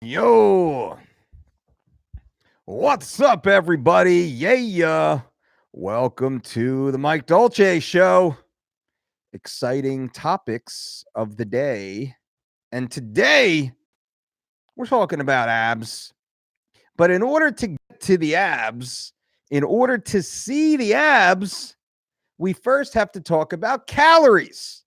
Yo, what's up, everybody? Yeah. Welcome to the Mike Dolce Show. Exciting topics of the day. And today, we're talking about abs. But in order to get to the abs, in order to see the abs, we first have to talk about calories.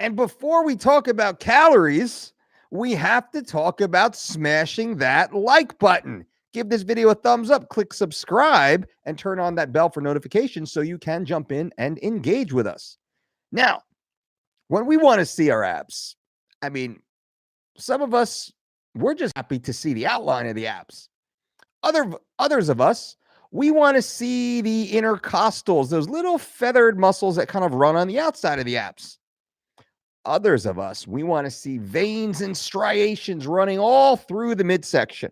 And before we talk about calories, we have to talk about smashing that like button. Give this video a thumbs up, click subscribe, and turn on that bell for notifications so you can jump in and engage with us. Now, when we want to see our abs, I mean, some of us, we're just happy to see the outline of the abs. Others of us, we want to see the intercostals, those little feathered muscles that kind of run on the outside of the abs. Others of us, we want to see veins and striations running all through the midsection.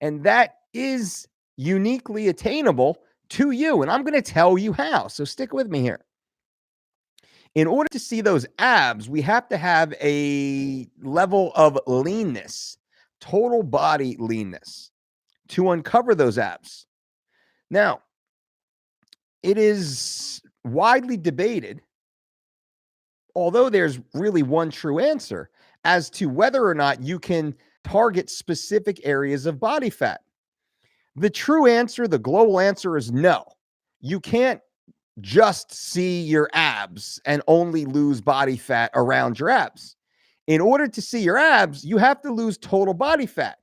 And that is uniquely attainable to you. And I'm going to tell you how. So stick with me here. In order to see those abs, we have to have a level of leanness, total body leanness, to uncover those abs. Now, it is widely debated, although there's really one true answer, as to whether or not you can target specific areas of body fat. The true answer, the global answer is no. You can't just see your abs and only lose body fat around your abs. In order to see your abs, you have to lose total body fat.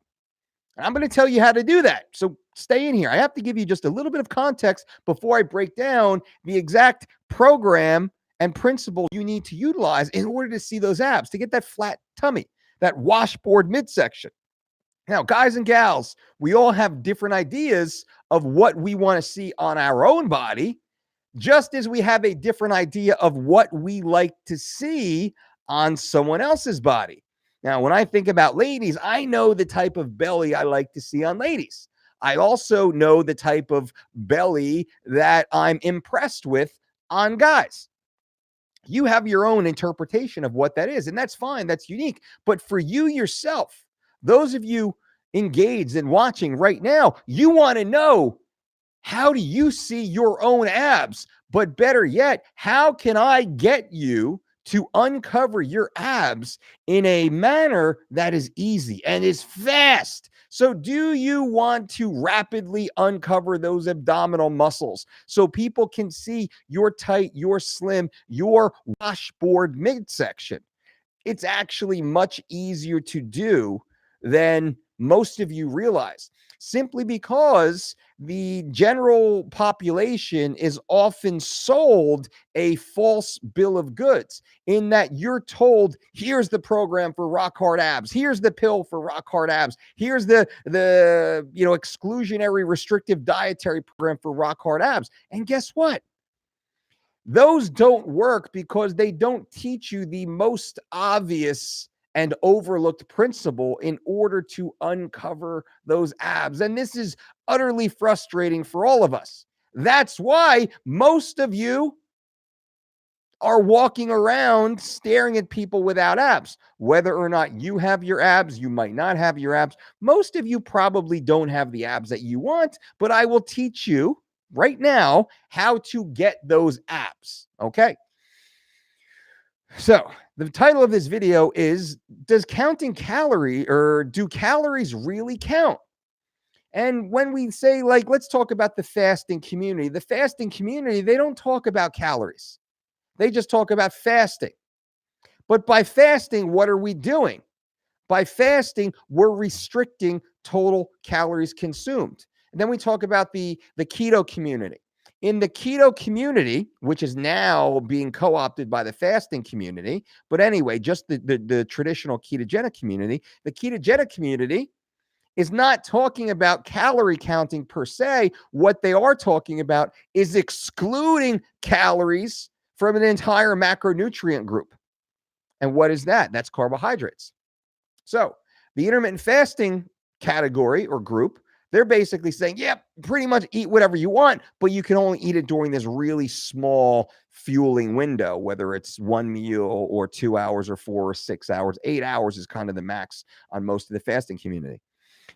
And I'm going to tell you how to do that. So stay in here. I have to give you just a little bit of context before I break down the exact program and principle you need to utilize in order to see those abs, to get that flat tummy, that washboard midsection. Now, guys and gals, we all have different ideas of what we want to see on our own body, just as we have a different idea of what we like to see on someone else's body. Now, when I think about ladies, I know the type of belly I like to see on ladies. I also know the type of belly that I'm impressed with on guys. You have your own interpretation of what that is, and that's fine. That's unique. But for you yourself, those of you engaged and watching right now, you want to know, how do you see your own abs? But better yet, how can I get you to uncover your abs in a manner that is easy and is fast? So do you want to rapidly uncover those abdominal muscles so people can see your tight, your slim, your washboard midsection? It's actually much easier to do than most of you realize, simply because the general population is often sold a false bill of goods, in that you're told, here's the program for rock hard abs, here's the pill for rock hard abs, here's the exclusionary restrictive dietary program for rock hard abs. And guess what? Those don't work because they don't teach you the most obvious and overlooked principle in order to uncover those abs. And this is utterly frustrating for all of us. That's why most of you are walking around staring at people without abs. Whether or not you have your abs, you might not have your abs. Most of you probably don't have the abs that you want, but I will teach you right now how to get those abs. Okay. So the title of this video is, does counting do calories really count? And when we say, like, let's talk about the fasting community, they don't talk about calories. They just talk about fasting. But by fasting, what are we doing? By fasting, we're restricting total calories consumed. And then we talk about the keto community. In the keto community, which is now being co-opted by the fasting community, but anyway, just the traditional ketogenic community, the ketogenic community is not talking about calorie counting per se. What they are talking about is excluding calories from an entire macronutrient group. And what is that? That's carbohydrates. So the intermittent fasting category or group, They're basically saying, yeah, pretty much eat whatever you want, but you can only eat it during this really small fueling window, whether it's one meal or 2 hours or 4 or 6 hours. 8 hours is kind of the max on most of the fasting community.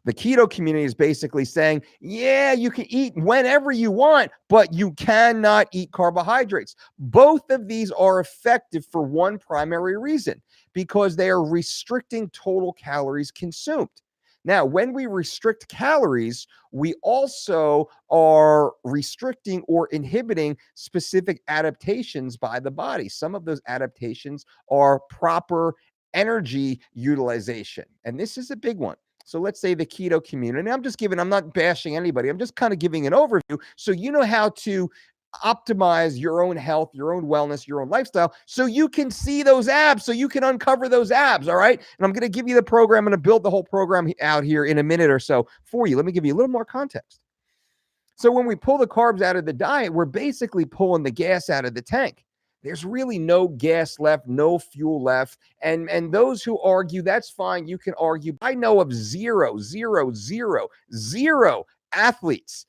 The keto community is basically saying, yeah, you can eat whenever you want, but you cannot eat carbohydrates. Both of these are effective for one primary reason, because they are restricting total calories consumed. Now, when we restrict calories, we also are restricting or inhibiting specific adaptations by the body. Some of those adaptations are proper energy utilization. And this is a big one. So let's say the keto community. I'm not bashing anybody. I'm just kind of giving an overview so you know how to optimize your own health, your own wellness, your own lifestyle, so you can see those abs, so you can uncover those abs. All right. And I'm going to give you the program. I'm going to build the whole program out here in a minute or so for you. Let me give you a little more context. So when we pull the carbs out of the diet, we're basically pulling the gas out of the tank. There's really no gas left, no fuel left. And those who argue, that's fine. You can argue. I know of zero athletes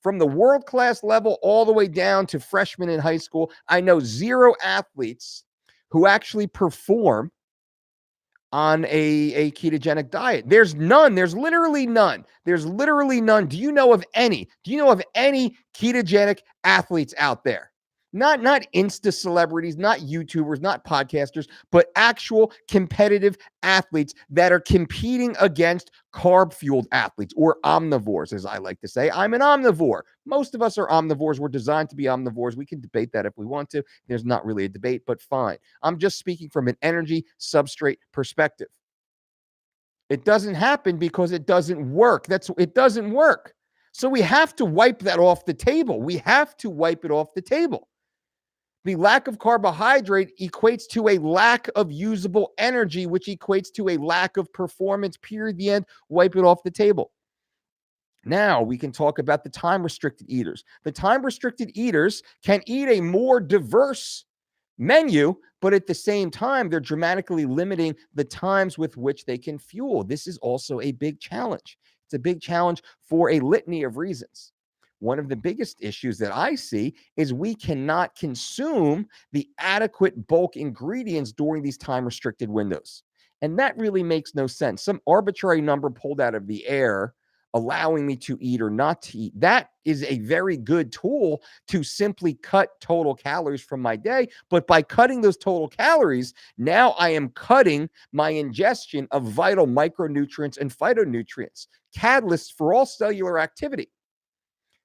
from the world-class level all the way down to freshmen in high school. I know zero athletes who actually perform on a ketogenic diet. There's none. There's literally none. Do you know of any? Do you know of any ketogenic athletes out there? Not Insta celebrities, not YouTubers, not podcasters, but actual competitive athletes that are competing against carb-fueled athletes, or omnivores, as I like to say. I'm an omnivore. Most of us are omnivores. We're designed to be omnivores. We can debate that if we want to. There's not really a debate, but fine. I'm just speaking from an energy substrate perspective. It doesn't happen because it doesn't work. It doesn't work. So we have to wipe that off the table. We have to wipe it off the table. The lack of carbohydrate equates to a lack of usable energy, which equates to a lack of performance, period. The end. Wipe it off the table. Now we can talk about the time-restricted eaters. The time-restricted eaters can eat a more diverse menu, but at the same time, they're dramatically limiting the times with which they can fuel. This is also a big challenge. It's a big challenge for a litany of reasons. One of the biggest issues that I see is we cannot consume the adequate bulk ingredients during these time-restricted windows. And that really makes no sense. Some arbitrary number pulled out of the air allowing me to eat or not to eat. That is a very good tool to simply cut total calories from my day. But by cutting those total calories, now I am cutting my ingestion of vital micronutrients and phytonutrients, catalysts for all cellular activity.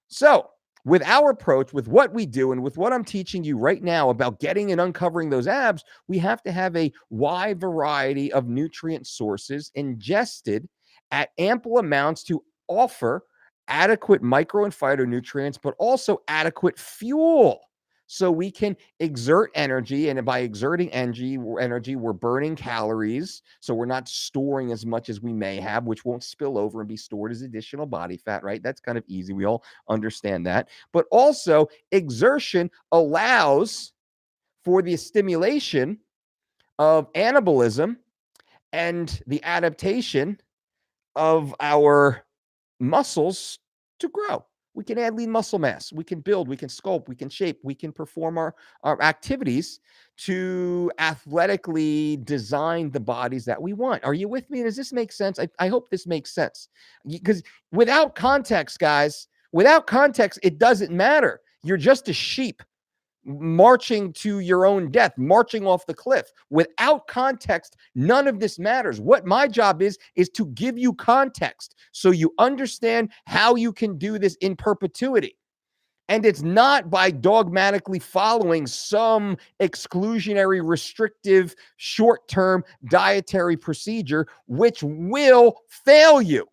So with our approach, with what we do, and with what I'm teaching you right now about getting and uncovering those abs, we have to have a wide variety of nutrient sources ingested at ample amounts to offer adequate micro and phytonutrients, but also adequate fuel. So we can exert energy, and by exerting energy, we're burning calories. So we're not storing as much as we may have, which won't spill over and be stored as additional body fat, right? That's kind of easy. We all understand that. But also, exertion allows for the stimulation of anabolism and the adaptation of our muscles to grow. We can add lean muscle mass. We can build, we can sculpt, we can shape, we can perform our activities to athletically design the bodies that we want. Are you with me? Does this make sense? I hope this makes sense. Because without context, guys, it doesn't matter. You're just a sheep marching to your own death, marching off the cliff. Without context, none of this matters. What my job is to give you context so you understand how you can do this in perpetuity. And it's not by dogmatically following some exclusionary, restrictive, short-term dietary procedure, which will fail you.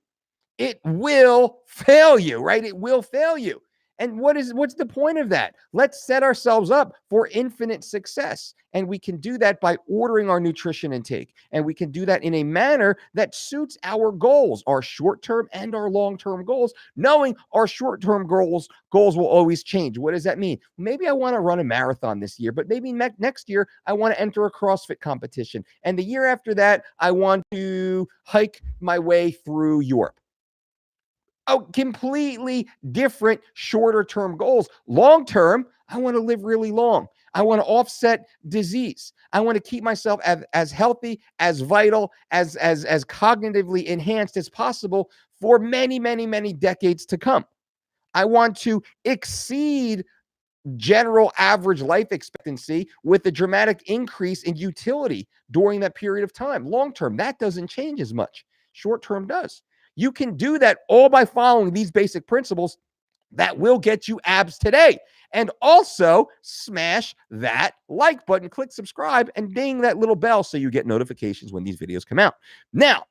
It will fail you, right? It will fail you. And what's the point of that? Let's set ourselves up for infinite success. And we can do that by ordering our nutrition intake. And we can do that in a manner that suits our goals, our short-term and our long-term goals, knowing our short-term goals will always change. What does that mean? Maybe I want to run a marathon this year, but maybe next year I want to enter a CrossFit competition. And the year after that, I want to hike my way through Europe. completely different shorter term goals. Long term, I want to live really long. I want to offset disease. I want to keep myself as healthy, as vital, as cognitively enhanced as possible for many, many, many decades to come. I want to exceed general average life expectancy with a dramatic increase in utility during that period of time. Long term, that doesn't change as much. Short term does. You can do that all by following these basic principles that will get you abs today. And also smash that like button, click subscribe, and ding that little bell so you get notifications when these videos come out. Now,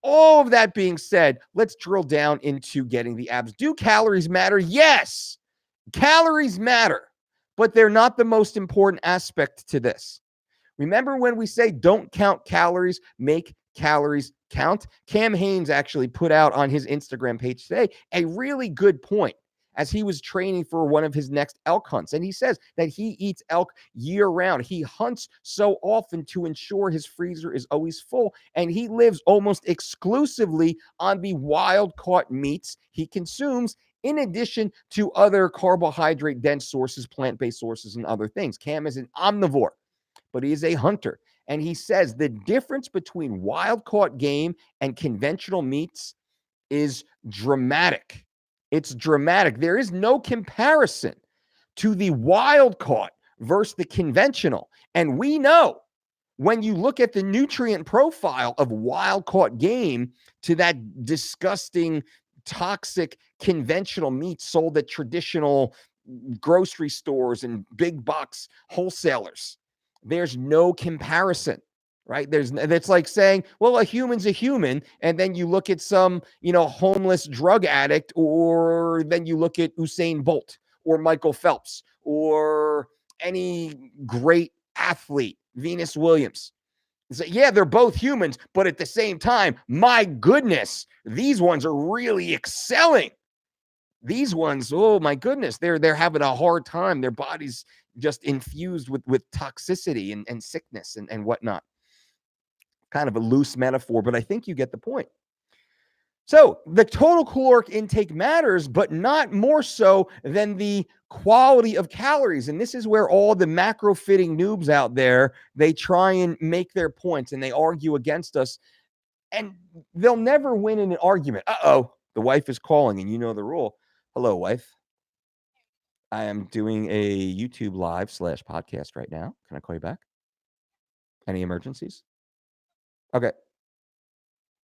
all of that being said, let's drill down into getting the abs. Do calories matter? Yes. Calories matter, but they're not the most important aspect to this. Remember when we say don't count calories, make calories count? Cam Hanes actually put out on his Instagram page today a really good point as he was training for one of his next elk hunts. And he says that he eats elk year round. He hunts so often to ensure his freezer is always full. And he lives almost exclusively on the wild caught meats he consumes, in addition to other carbohydrate dense sources, plant-based sources, and other things. Cam is an omnivore, but he is a hunter. And he says the difference between wild caught game and conventional meats is dramatic. It's dramatic. There is no comparison to the wild caught versus the conventional. And we know when you look at the nutrient profile of wild caught game to that disgusting, toxic conventional meat sold at traditional grocery stores and big box wholesalers, there's no comparison, right? That's like saying, well, a human's a human, and then you look at some, homeless drug addict, or then you look at Usain Bolt or Michael Phelps or any great athlete, Venus Williams. So, yeah, they're both humans, but at the same time, my goodness, these ones are really excelling. These ones, oh my goodness, they're having a hard time. Their body's just infused with toxicity and sickness and whatnot. Kind of a loose metaphor, but I think you get the point. So the total caloric intake matters, but not more so than the quality of calories. And this is where all the macro fitting noobs out there, they try and make their points and they argue against us, and they'll never win in an argument. Uh-oh, the wife is calling, and you know the rule. Hello, wife. I am doing a YouTube live / podcast right now. Can I call you back? Any emergencies? Okay.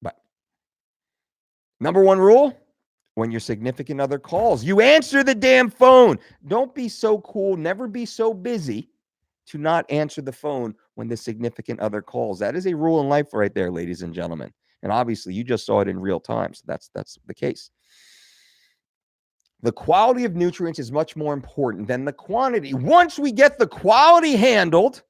Bye. Number one rule: when your significant other calls, you answer the damn phone. Don't be so cool. Never be so busy to not answer the phone when the significant other calls. That is a rule in life right there, ladies and gentlemen. And obviously, you just saw it in real time. So that's the case. The quality of nutrients is much more important than the quantity. Once we get the quality handled,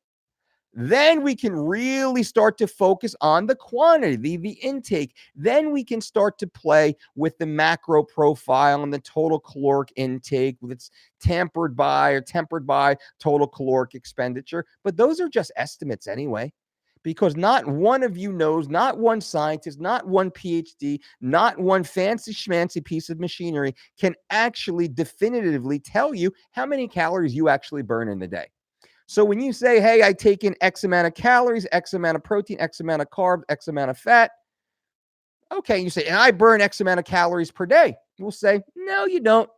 then we can really start to focus on the quantity, the intake. Then we can start to play with the macro profile and the total caloric intake that's tempered by total caloric expenditure. But those are just estimates anyway, because not one of you knows, not one scientist, not one PhD, not one fancy schmancy piece of machinery can actually definitively tell you how many calories you actually burn in a day. So when you say, hey, I take in X amount of calories, X amount of protein, X amount of carbs, X amount of fat, okay, you say, and I burn X amount of calories per day. We'll say, no, you don't.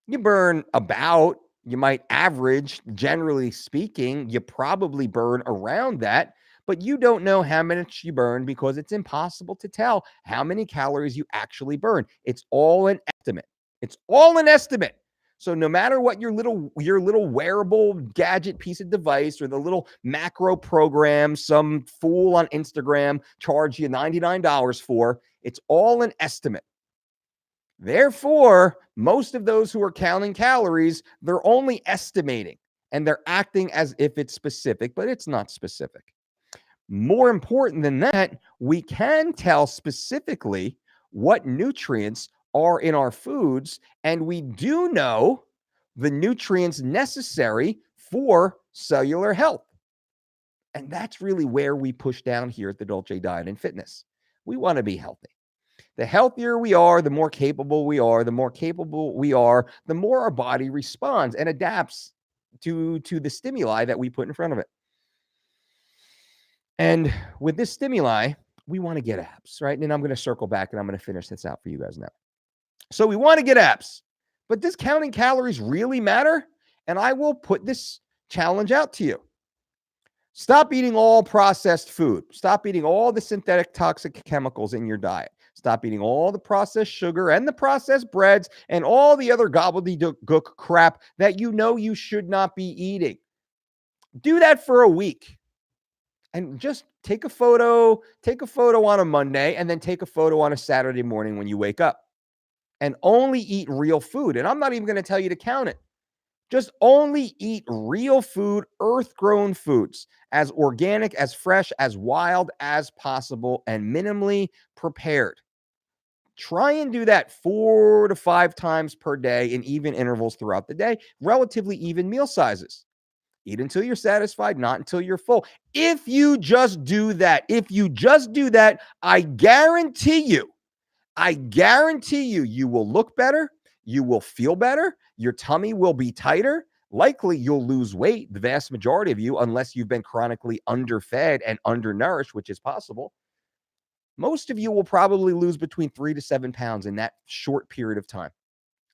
You burn about, you might average, generally speaking, you probably burn around that, but you don't know how much you burn because it's impossible to tell how many calories you actually burn. It's all an estimate. It's all an estimate. So no matter what your little wearable gadget piece of device or the little macro program some fool on Instagram charge you $99 for, it's all an estimate. Therefore, most of those who are counting calories, they're only estimating and they're acting as if it's specific, but it's not specific. More important than that, we can tell specifically what nutrients are in our foods, and we do know the nutrients necessary for cellular health. And that's really where we push down here at the Dolce Diet and Fitness. We want to be healthy. The healthier we are, the more capable we are. The more capable we are, the more our body responds and adapts to the stimuli that we put in front of it. And with this stimuli, we want to get abs, right? And I'm going to circle back and I'm going to finish this out for you guys now. So we want to get abs, but does counting calories really matter? And I will put this challenge out to you. Stop eating all processed food. Stop eating all the synthetic toxic chemicals in your diet. Stop eating all the processed sugar and the processed breads and all the other gobbledygook crap that you know you should not be eating. Do that for a week. And just take a photo on a Monday and then take a photo on a Saturday morning when you wake up. And only eat real food. And I'm not even going to tell you to count it. Just only eat real food, earth-grown foods, as organic, as fresh, as wild as possible, and minimally prepared. Try and do that 4 to 5 times per day in even intervals throughout the day, relatively even meal sizes. Eat until you're satisfied, not until you're full. If you just do that, I guarantee you, you will look better. You will feel better. Your tummy will be tighter. Likely you'll lose weight, the vast majority of you, unless you've been chronically underfed and undernourished, which is possible. Most of you will probably lose between 3 to 7 pounds in that short period of time.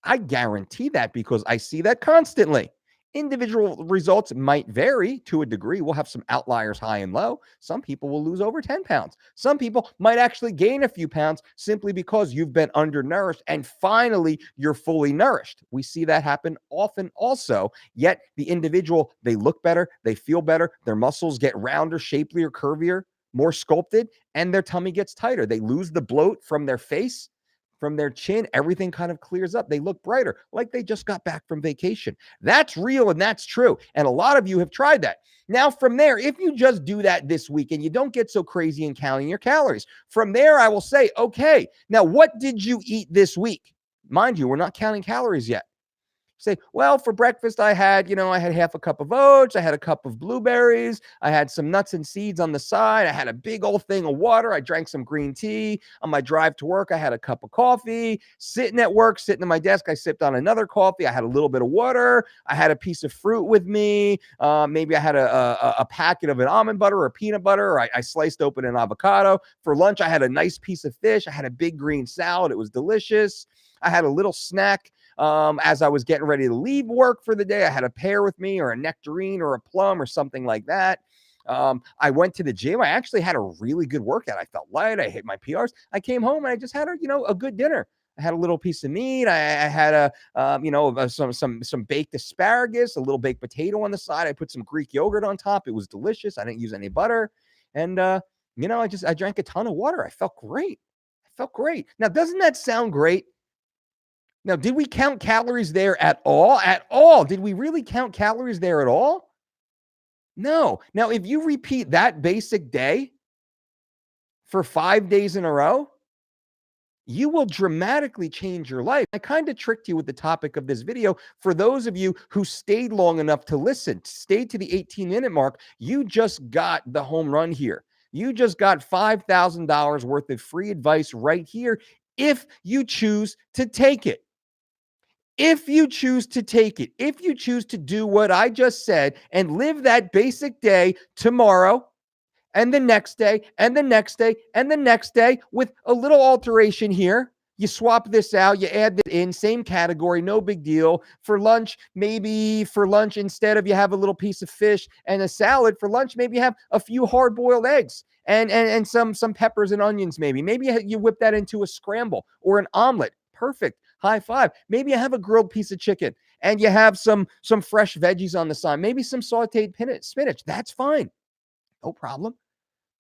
I guarantee that because I see that constantly. Individual results might vary to a degree. We'll have some outliers high and low. Some people will lose over 10 pounds. Some people might actually gain a few pounds simply because you've been undernourished and finally you're fully nourished. We see that happen often also. Yet the individual, they look better, they feel better, their muscles get rounder, shapelier, curvier, more sculpted, and their tummy gets tighter. They lose the bloat from their face. From their chin, everything kind of clears up. They look brighter, like they just got back from vacation. That's real and that's true. And a lot of you have tried that. Now, from there, if you just do that this week and you don't get so crazy in counting your calories, from there, I will say, okay, now what did you eat this week? Mind you, we're not counting calories yet. Say, well, for breakfast, I had half a cup of oats. I had a cup of blueberries. I had some nuts and seeds on the side. I had a big old thing of water. I drank some green tea. On my drive to work, I had a cup of coffee. Sitting at work, sitting at my desk, I sipped on another coffee. I had a little bit of water. I had a piece of fruit with me. Maybe I had a packet of an almond butter or peanut butter. I sliced open an avocado. For lunch, I had a nice piece of fish. I had a big green salad. It was delicious. I had a little snack. As I was getting ready to leave work for the day, I had a pear with me or a nectarine or a plum or something like that. I went to the gym. I actually had a really good workout. I felt light. I hit my PRs. I came home and I just had a good dinner. I had a little piece of meat. I had some baked asparagus, a little baked potato on the side. I put some Greek yogurt on top. It was delicious. I didn't use any butter. And, I drank a ton of water. I felt great. Now, doesn't that sound great? Now, did we count calories there at all? At all? Did we really count calories there at all? No. Now, if you repeat that basic day for 5 days in a row, you will dramatically change your life. I kind of tricked you with the topic of this video. For those of you who stayed long enough to listen, stayed to the 18-minute mark, you just got the home run here. You just got $5,000 worth of free advice right here if you choose to take it. If you choose to take it, if you choose to do what I just said and live that basic day tomorrow and the next day and the next day and the next day with a little alteration here, you swap this out, you add this in, same category, no big deal. For lunch, instead of you have a little piece of fish and a salad, for lunch, maybe you have a few hard-boiled eggs and some peppers and onions maybe. Maybe you whip that into a scramble or an omelet. Perfect. High five. Maybe you have a grilled piece of chicken and you have some fresh veggies on the side. Maybe some sauteed spinach. That's fine. No problem.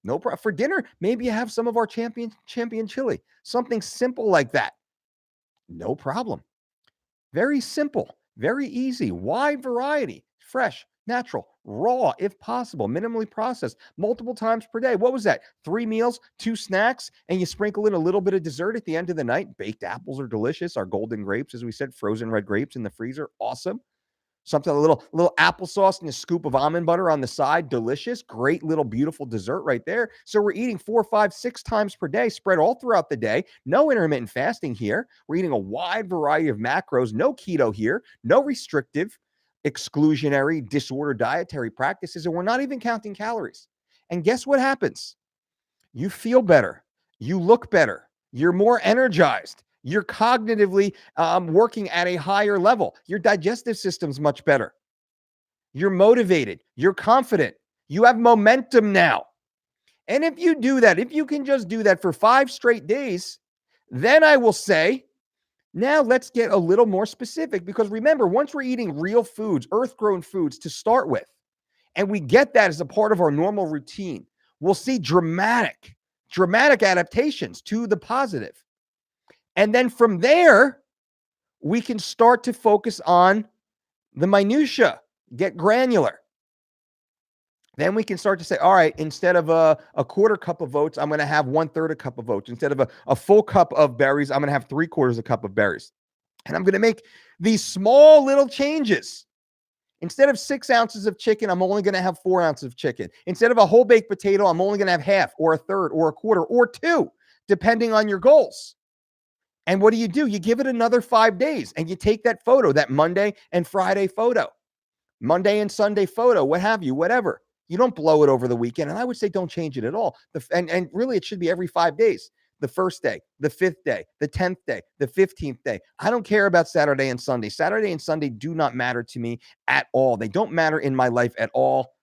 No problem. For dinner, maybe you have some of our champion chili. Something simple like that. No problem. Very simple. Very easy. Wide variety. Fresh, natural, raw, if possible, minimally processed, multiple times per day. What was that? 3 meals, 2 snacks, and you sprinkle in a little bit of dessert at the end of the night. Baked apples are delicious. Our golden grapes, as we said, frozen red grapes in the freezer. Awesome. Something a little applesauce and a scoop of almond butter on the side. Delicious. Great little beautiful dessert right there. So we're eating 4, 5, 6 times per day, spread all throughout the day. No intermittent fasting here. We're eating a wide variety of macros. No keto here. No restrictive, exclusionary, disorder dietary practices. And we're not even counting calories. And guess what happens? You feel better. You look better. You're more energized. You're cognitively working at a higher level. Your digestive system's much better. You're motivated. You're confident. You have momentum now. And if you do that, if you can just do that for 5 straight days, then I will say, now let's get a little more specific, because remember, once we're eating real foods, earth-grown foods to start with, and we get that as a part of our normal routine, we'll see dramatic adaptations to the positive. And then from there, we can start to focus on the minutia, get granular. Then we can start to say, all right, instead of a quarter cup of oats, I'm going to have 1/3 a cup of oats. Instead of a full cup of berries, I'm going to have 3/4 a cup of berries. And I'm going to make these small little changes. Instead of 6 ounces of chicken, I'm only going to have 4 ounces of chicken. Instead of a whole baked potato, I'm only going to have half or a third or a quarter or 2, depending on your goals. And what do? You give it another 5 days, and you take that photo, that Monday and Friday photo, Monday and Sunday photo, what have you, whatever. You don't blow it over the weekend. And I would say don't change it at all. And really, it should be every 5 days. The first day, the 5th day, the 10th day, the 15th day. I don't care about Saturday and Sunday. Saturday and Sunday do not matter to me at all. They don't matter in my life at all.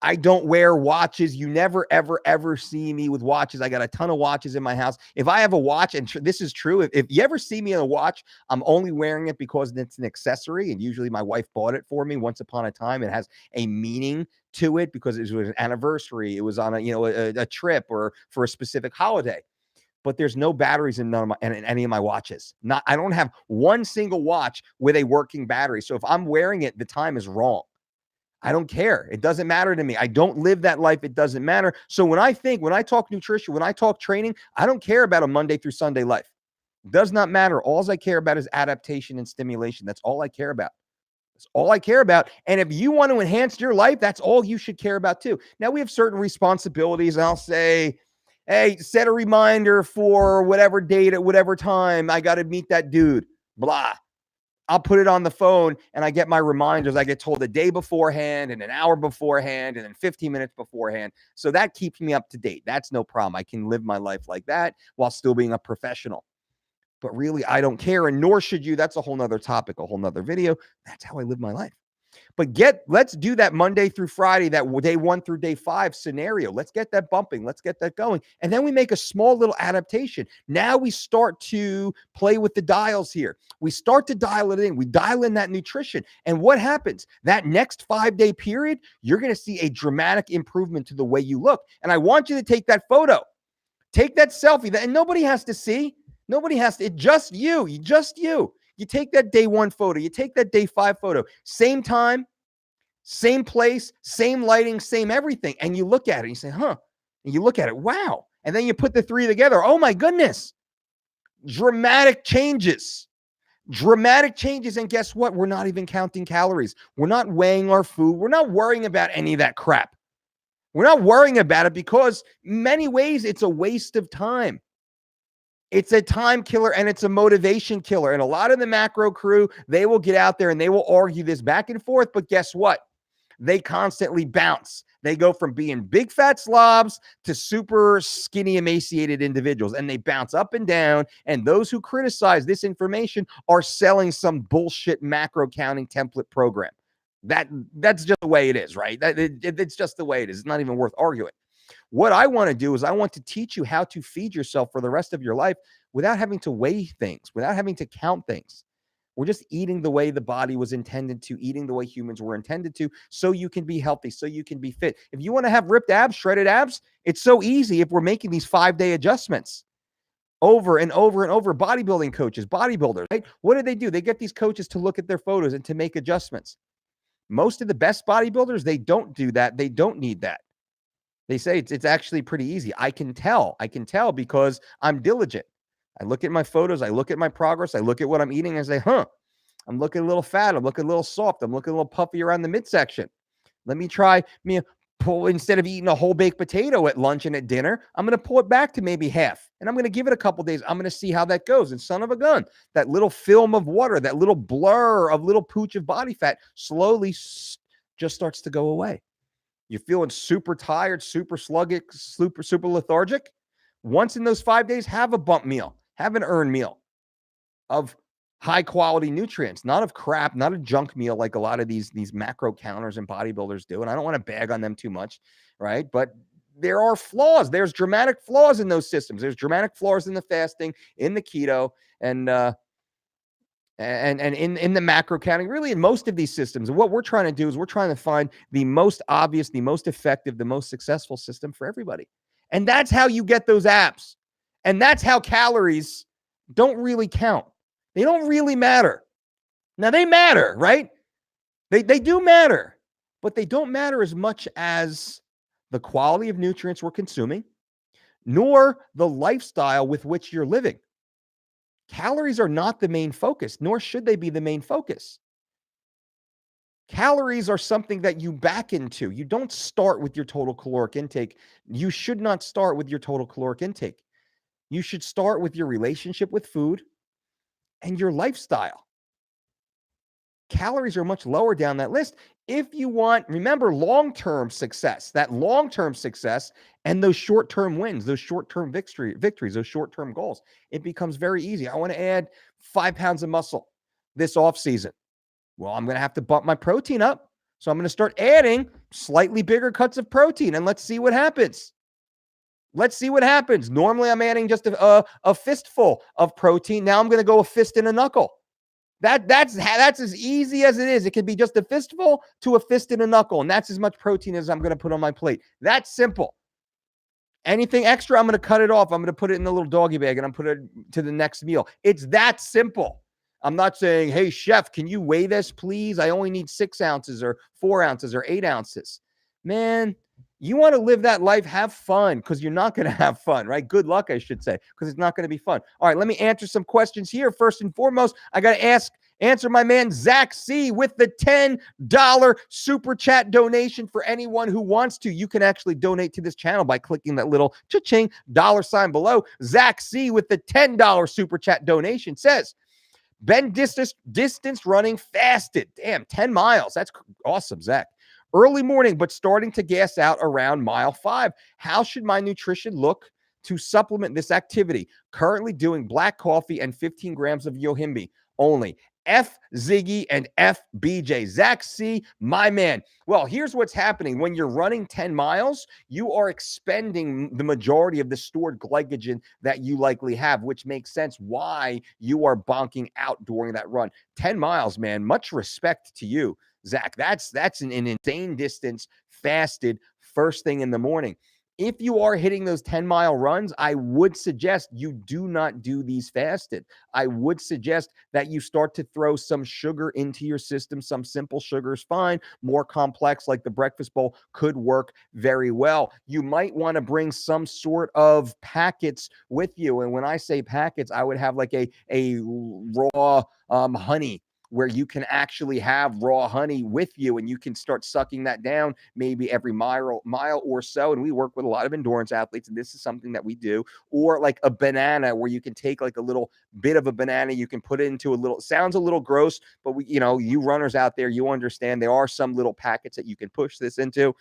I don't wear watches. You never, ever, ever see me with watches. I got a ton of watches in my house. If I have a watch, and this is true, if you ever see me in a watch, I'm only wearing it because it's an accessory. And usually my wife bought it for me once upon a time. It has a meaning to it because it was an anniversary. It was on a trip or for a specific holiday. But there's no batteries in any of my watches. I don't have one single watch with a working battery. So if I'm wearing it, the time is wrong. I don't care. It doesn't matter to me. I don't live that life. It doesn't matter. So when I talk nutrition, when I talk training, I don't care about a Monday through Sunday life. It does not matter. All I care about is adaptation and stimulation. That's all I care about. That's all I care about. And if you want to enhance your life, that's all you should care about too. Now, we have certain responsibilities, and I'll say, hey, set a reminder for whatever date at whatever time. I got to meet that dude. Blah. I'll put it on the phone, and I get my reminders. I get told a day beforehand and an hour beforehand and then 15 minutes beforehand. So that keeps me up to date. That's no problem. I can live my life like that while still being a professional. But really, I don't care, and nor should you. That's a whole nother topic, a whole nother video. That's how I live my life. But let's do that Monday through Friday, that day 1 through day 5 scenario. Let's get that bumping. Let's get that going. And then we make a small little adaptation. Now we start to play with the dials here. We start to dial it in. We dial in that nutrition. And what happens? That next 5-day period, you're going to see a dramatic improvement to the way you look. And I want you to take that photo. Take that selfie. And nobody has to see. Nobody has to. It's just you. Just you. You take that day 1 photo, you take that day 5 photo, same time, same place, same lighting, same everything. And you look at it and you say, huh? And you look at it, wow. And then you put the 3 together. Oh my goodness. Dramatic changes. And guess what? We're not even counting calories. We're not weighing our food. We're not worrying about any of that crap. We're not worrying about it because in many ways it's a waste of time. It's a time killer and it's a motivation killer. And a lot of the macro crew, they will get out there and they will argue this back and forth. But guess what? They constantly bounce. They go from being big fat slobs to super skinny, emaciated individuals. And they bounce up and down. And those who criticize this information are selling some bullshit macro counting template program. That's just the way it is, right? It's just the way it is. It's not even worth arguing. What I want to do is I want to teach you how to feed yourself for the rest of your life without having to weigh things, without having to count things. We're just eating the way the body was intended to, eating the way humans were intended to, so you can be healthy, so you can be fit. If you want to have ripped abs, shredded abs, it's so easy if we're making these 5-day adjustments over and over and over. Bodybuilding coaches, bodybuilders, right? What do? They get these coaches to look at their photos and to make adjustments. Most of the best bodybuilders, they don't do that. They don't need that. They say it's actually pretty easy. I can tell because I'm diligent. I look at my photos. I look at my progress. I look at what I'm eating and say, huh, I'm looking a little fat. I'm looking a little soft. I'm looking a little puffy around the midsection. Let me try pull instead of eating a whole baked potato at lunch and at dinner, I'm going to pull it back to maybe half. And I'm going to give it a couple days. I'm going to see how that goes. And son of a gun, that little film of water, that little blur of little pooch of body fat slowly just starts to go away. You're feeling super tired, super sluggish, super lethargic. Once in those 5 days, have a bump meal, have an earn meal of high quality nutrients, not of crap, not a junk meal like a lot of these macro counters and bodybuilders do. And I don't want to bag on them too much, right? But there are flaws. There's dramatic flaws in those systems. There's dramatic flaws in the fasting, in the keto, and in the macro counting, really in most of these systems. And what we're trying to do is we're trying to find the most obvious, the most effective, the most successful system for everybody. And that's how you get those abs. And that's how calories don't really count. They don't really matter. Now they matter, right? They do matter, but they don't matter as much as the quality of nutrients we're consuming, nor the lifestyle with which you're living. Calories are not the main focus, nor should they be the main focus. Calories are something that you back into. You don't start with your total caloric intake. You should not start with your total caloric intake. You should start with your relationship with food and your lifestyle. Calories are much lower down that list. If you want, remember, long-term success, that long-term success and those short-term wins, those short-term victories, those short-term goals, it becomes very easy. I want to add 5 pounds of muscle this off season. Well, I'm going to have to bump my protein up. So I'm going to start adding slightly bigger cuts of protein, and let's see what happens. Let's see what happens. Normally, I'm adding just a fistful of protein. Now I'm going to go a fist and a knuckle. That's as easy as it is. It could be just a fistful to a fist and a knuckle, and that's as much protein as I'm going to put on my plate. That's simple. Anything extra, I'm going to cut it off. I'm going to put it in the little doggy bag, and I'm put it to the next meal. It's that simple. I'm not saying, hey, chef, can you weigh this, please? I only need 6 ounces or 4 ounces or 8 ounces. Man, you want to live that life, have fun, because you're not going to have fun, right? Good luck, I should say, because it's not going to be fun. All right, let me answer some questions here. First and foremost, I got to answer my man Zach C with the $10 super chat donation for anyone who wants to. You can actually donate to this channel by clicking that little cha-ching $ below. Zach C with the $10 super chat donation says, been distance running fasted. Damn, 10 miles. That's awesome, Zach. Early morning, but starting to gas out around mile 5. How should my nutrition look to supplement this activity? Currently doing black coffee and 15 grams of yohimbe only. F Ziggy and F BJ. Zach C, my man. Well, here's what's happening. When you're running 10 miles, you are expending the majority of the stored glycogen that you likely have, which makes sense why you are bonking out during that run. 10 miles, man. Much respect to you, Zach. That's an insane distance fasted first thing in the morning. If you are hitting those 10-mile runs, I would suggest you do not do these fasted. I would suggest that you start to throw some sugar into your system. Some simple sugar is fine. More complex, like the breakfast bowl, could work very well. You might want to bring some sort of packets with you. And when I say packets, I would have like a raw honey, where you can actually have raw honey with you and you can start sucking that down maybe every mile or so. And we work with a lot of endurance athletes, and this is something that we do. Or like a banana, where you can take like a little bit of a banana, you can put it into a little, sounds a little gross, but we, you runners out there, you understand there are some little packets that you can push this into.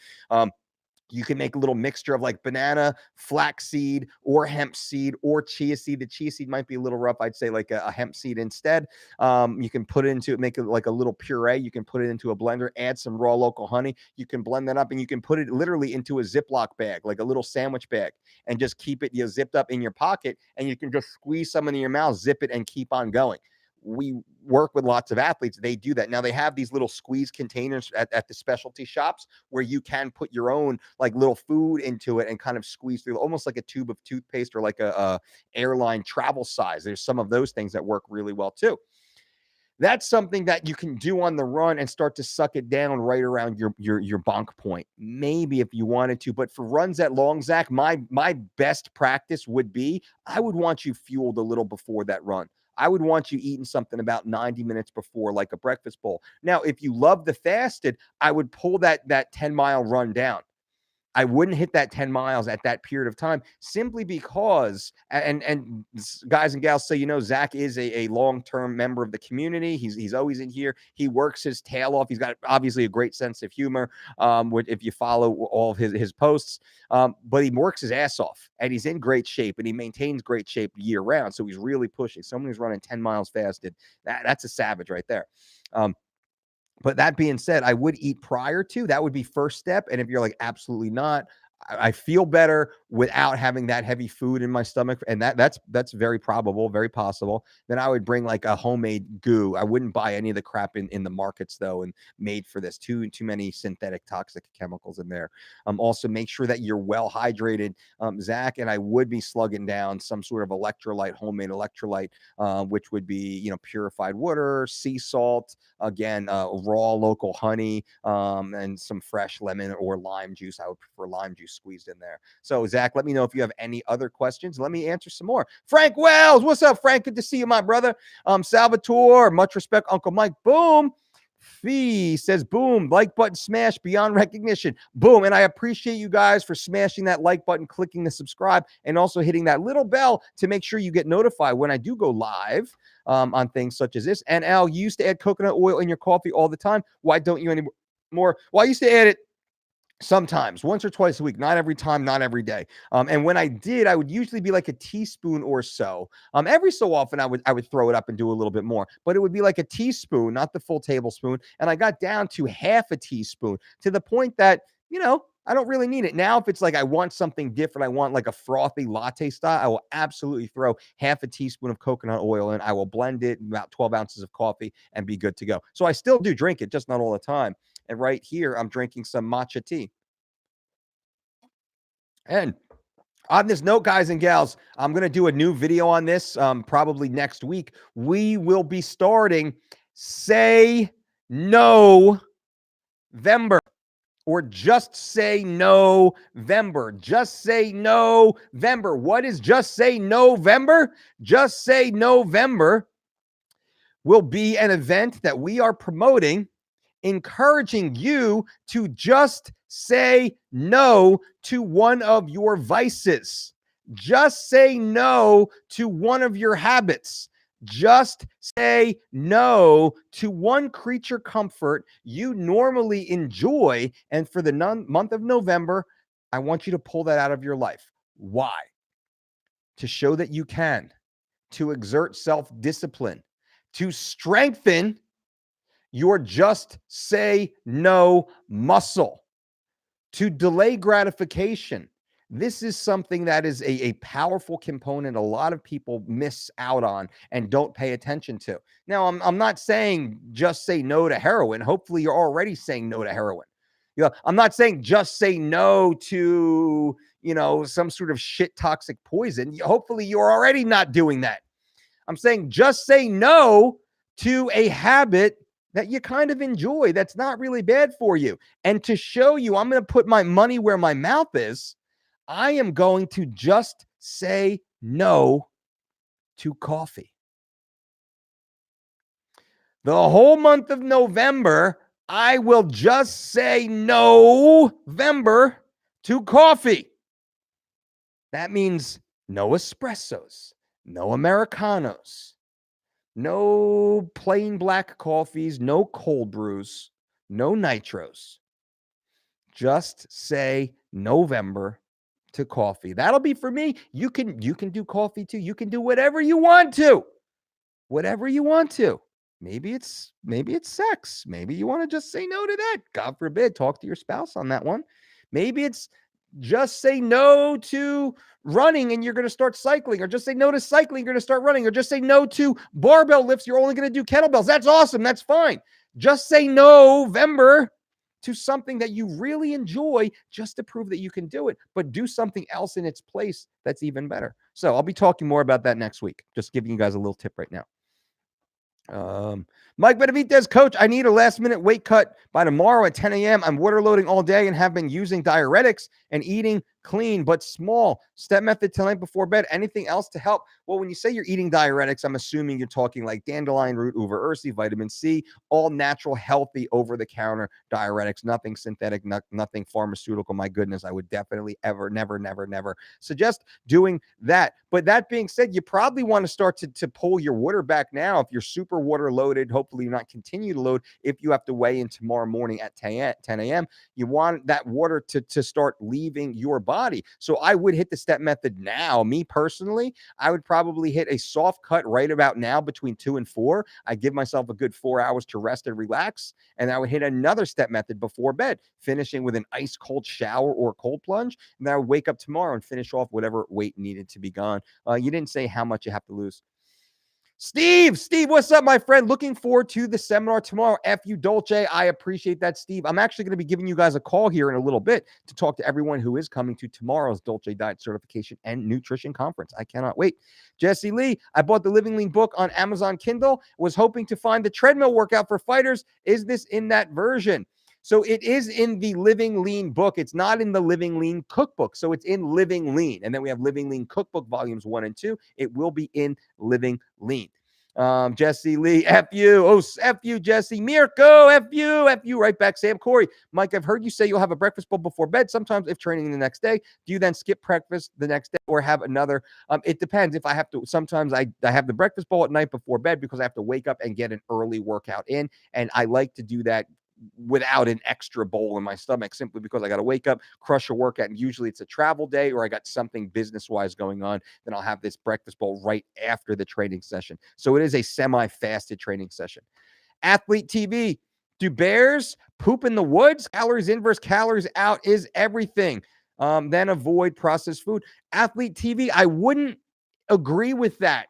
You can make a little mixture of like banana, flaxseed, or hemp seed, or chia seed. The chia seed might be a little rough. I'd say like a hemp seed instead. You can put it into, make it like a little puree. You can put it into a blender, add some raw local honey. You can blend that up, and you can put it literally into a Ziploc bag, like a little sandwich bag, and just keep it zipped up in your pocket. And you can just squeeze some into your mouth, zip it, and keep on going. We work with lots of athletes. They do that. Now they have these little squeeze containers at the specialty shops where you can put your own like little food into it and kind of squeeze through, almost like a tube of toothpaste or like a airline travel size. There's some of those things that work really well too. That's something that you can do on the run and start to suck it down right around your bonk point. Maybe if you wanted to, but for runs that long, Zach, my best practice would be, I would want you fueled a little before that run. I would want you eating something about 90 minutes before, like a breakfast bowl. Now, if you love the fasted, I would pull that 10-mile run down. I wouldn't hit that 10 miles at that period of time simply because, and guys and gals say, Zach is a long-term member of the community. He's always in here. He works his tail off. He's got obviously a great sense of humor. If you follow all of his posts, but he works his ass off and he's in great shape and he maintains great shape year round. So he's really pushing. Someone who's running 10 miles fasted, that's a savage right there. But that being said, I would eat prior to. That would be first step. And if you're like, absolutely not, I feel better without having that heavy food in my stomach, and that's very probable, very possible, then I would bring like a homemade goo. I wouldn't buy any of the crap in the markets though, and made for this. Too many synthetic toxic chemicals in there. Also make sure that you're well hydrated, Zach, and I would be slugging down some sort of electrolyte, homemade electrolyte, which would be purified water, sea salt, again, raw local honey, and some fresh lemon or lime juice. I would prefer lime juice squeezed in there. So Zach, let me know if you have any other questions. Let me answer some more. Frank Wells, what's up, Frank? Good to see you, my brother. Salvatore, much respect, Uncle Mike. Boom. Fee says, boom, like button smash beyond recognition. Boom. And I appreciate you guys for smashing that like button, clicking the subscribe, and also hitting that little bell to make sure you get notified when I do go live on things such as this. And Al, you used to add coconut oil in your coffee all the time. Why don't you anymore? Well, I used to add it sometimes, once or twice a week, not every time, not every day. And when I did, I would usually be like a teaspoon or so. Every so often, I would throw it up and do a little bit more, but it would be like a teaspoon, not the full tablespoon. And I got down to half a teaspoon, to the point that I don't really need it now. If it's like I want something different, I want like a frothy latte style, I will absolutely throw half a teaspoon of coconut oil in. I will blend it, about 12 ounces of coffee, and be good to go. So I still do drink it, just not all the time. And right here, I'm drinking some matcha tea. And on this note, guys and gals, I'm going to do a new video on this probably next week. We will be starting Say No Vember, or Just Say November. Just Say November. What is Just Say November? Just Say November will be an event that we are promoting, encouraging you to just say no to one of your vices. Just say no to one of your habits. Just say no to one creature comfort you normally enjoy. And for the month of November, I want you to pull that out of your life. Why? To show that you can, to exert self-discipline, to strengthen your just say no muscle, to delay gratification. This is something that is a powerful component a lot of people miss out on and don't pay attention to. Now, I'm not saying just say no to heroin. Hopefully, you're already saying no to heroin. I'm not saying just say no to, some sort of shit toxic poison. Hopefully, you're already not doing that. I'm saying just say no to a habit that you kind of enjoy, that's not really bad for you. And to show you, I'm going to put my money where my mouth is. I am going to just say no to coffee. The whole month of November, I will just say November to coffee. That means no espressos, no Americanos, no plain black coffees, no cold brews, no nitros. Just say November to coffee. That'll be for me. You can do coffee too. You can do whatever you want to. Whatever you want to. Maybe it's sex. Maybe you want to just say no to that. God forbid, talk to your spouse on that one. Maybe it's just say no to running and you're going to start cycling, or just say no to cycling, you're going to start running, or just say no to barbell lifts, you're only going to do kettlebells. That's awesome. That's fine. Just say November to something that you really enjoy, just to prove that you can do it, but do something else in its place that's even better. So I'll be talking more about that next week. Just giving you guys a little tip right now. Mike Benavidez, coach, I need a last minute weight cut by tomorrow at 10 a.m. I'm water loading all day and have been using diuretics and eating clean but small. Step method tonight before bed. Anything else to help? Well, when you say you're eating diuretics, I'm assuming you're talking like dandelion root, uva ursi, vitamin C, all natural, healthy, over-the-counter diuretics, nothing synthetic, nothing pharmaceutical. My goodness, I would definitely never suggest doing that. But that being said, you probably want to start to pull your water back now. If you're super water loaded, hopefully you're not continue to load. If you have to weigh in tomorrow morning at 10 a.m., you want that water to start leaving your body. So I would hit the step method now. Me personally, I would probably hit a soft cut right about now between 2 and 4. I give myself a good 4 hours to rest and relax. And I would hit another step method before bed, finishing with an ice cold shower or cold plunge. And then I would wake up tomorrow and finish off whatever weight needed to be gone. You didn't say how much you have to lose. Steve, what's up, my friend? Looking forward to the seminar tomorrow. F.U. Dolce. I appreciate that, Steve. I'm actually going to be giving you guys a call here in a little bit to talk to everyone who is coming to tomorrow's Dolce Diet Certification and Nutrition Conference. I cannot wait. Jesse Lee, I bought the Living Lean book on Amazon Kindle. Was hoping to find the treadmill workout for fighters. Is this in that version? So it is in the Living Lean book. It's not in the Living Lean cookbook. So it's in Living Lean. And then we have Living Lean cookbook volumes 1 and 2. It will be in Living Lean. Jesse Lee, F you. Oh, F you, Jesse. Mirko, F you. Right back. Sam Corey. Mike, I've heard you say you'll have a breakfast bowl before bed. Sometimes if training the next day, do you then skip breakfast the next day or have another? It depends. If I have to, sometimes I have the breakfast bowl at night before bed because I have to wake up and get an early workout in. And I like to do that without an extra bowl in my stomach, simply because I got to wake up, crush a workout, and usually it's a travel day or I got something business-wise going on. Then I'll have this breakfast bowl right after the training session. So it is a semi-fasted training session. Athlete TV. Do bears poop in the woods? Calories in versus calories out is everything. Then avoid processed food. Athlete TV, I wouldn't agree with that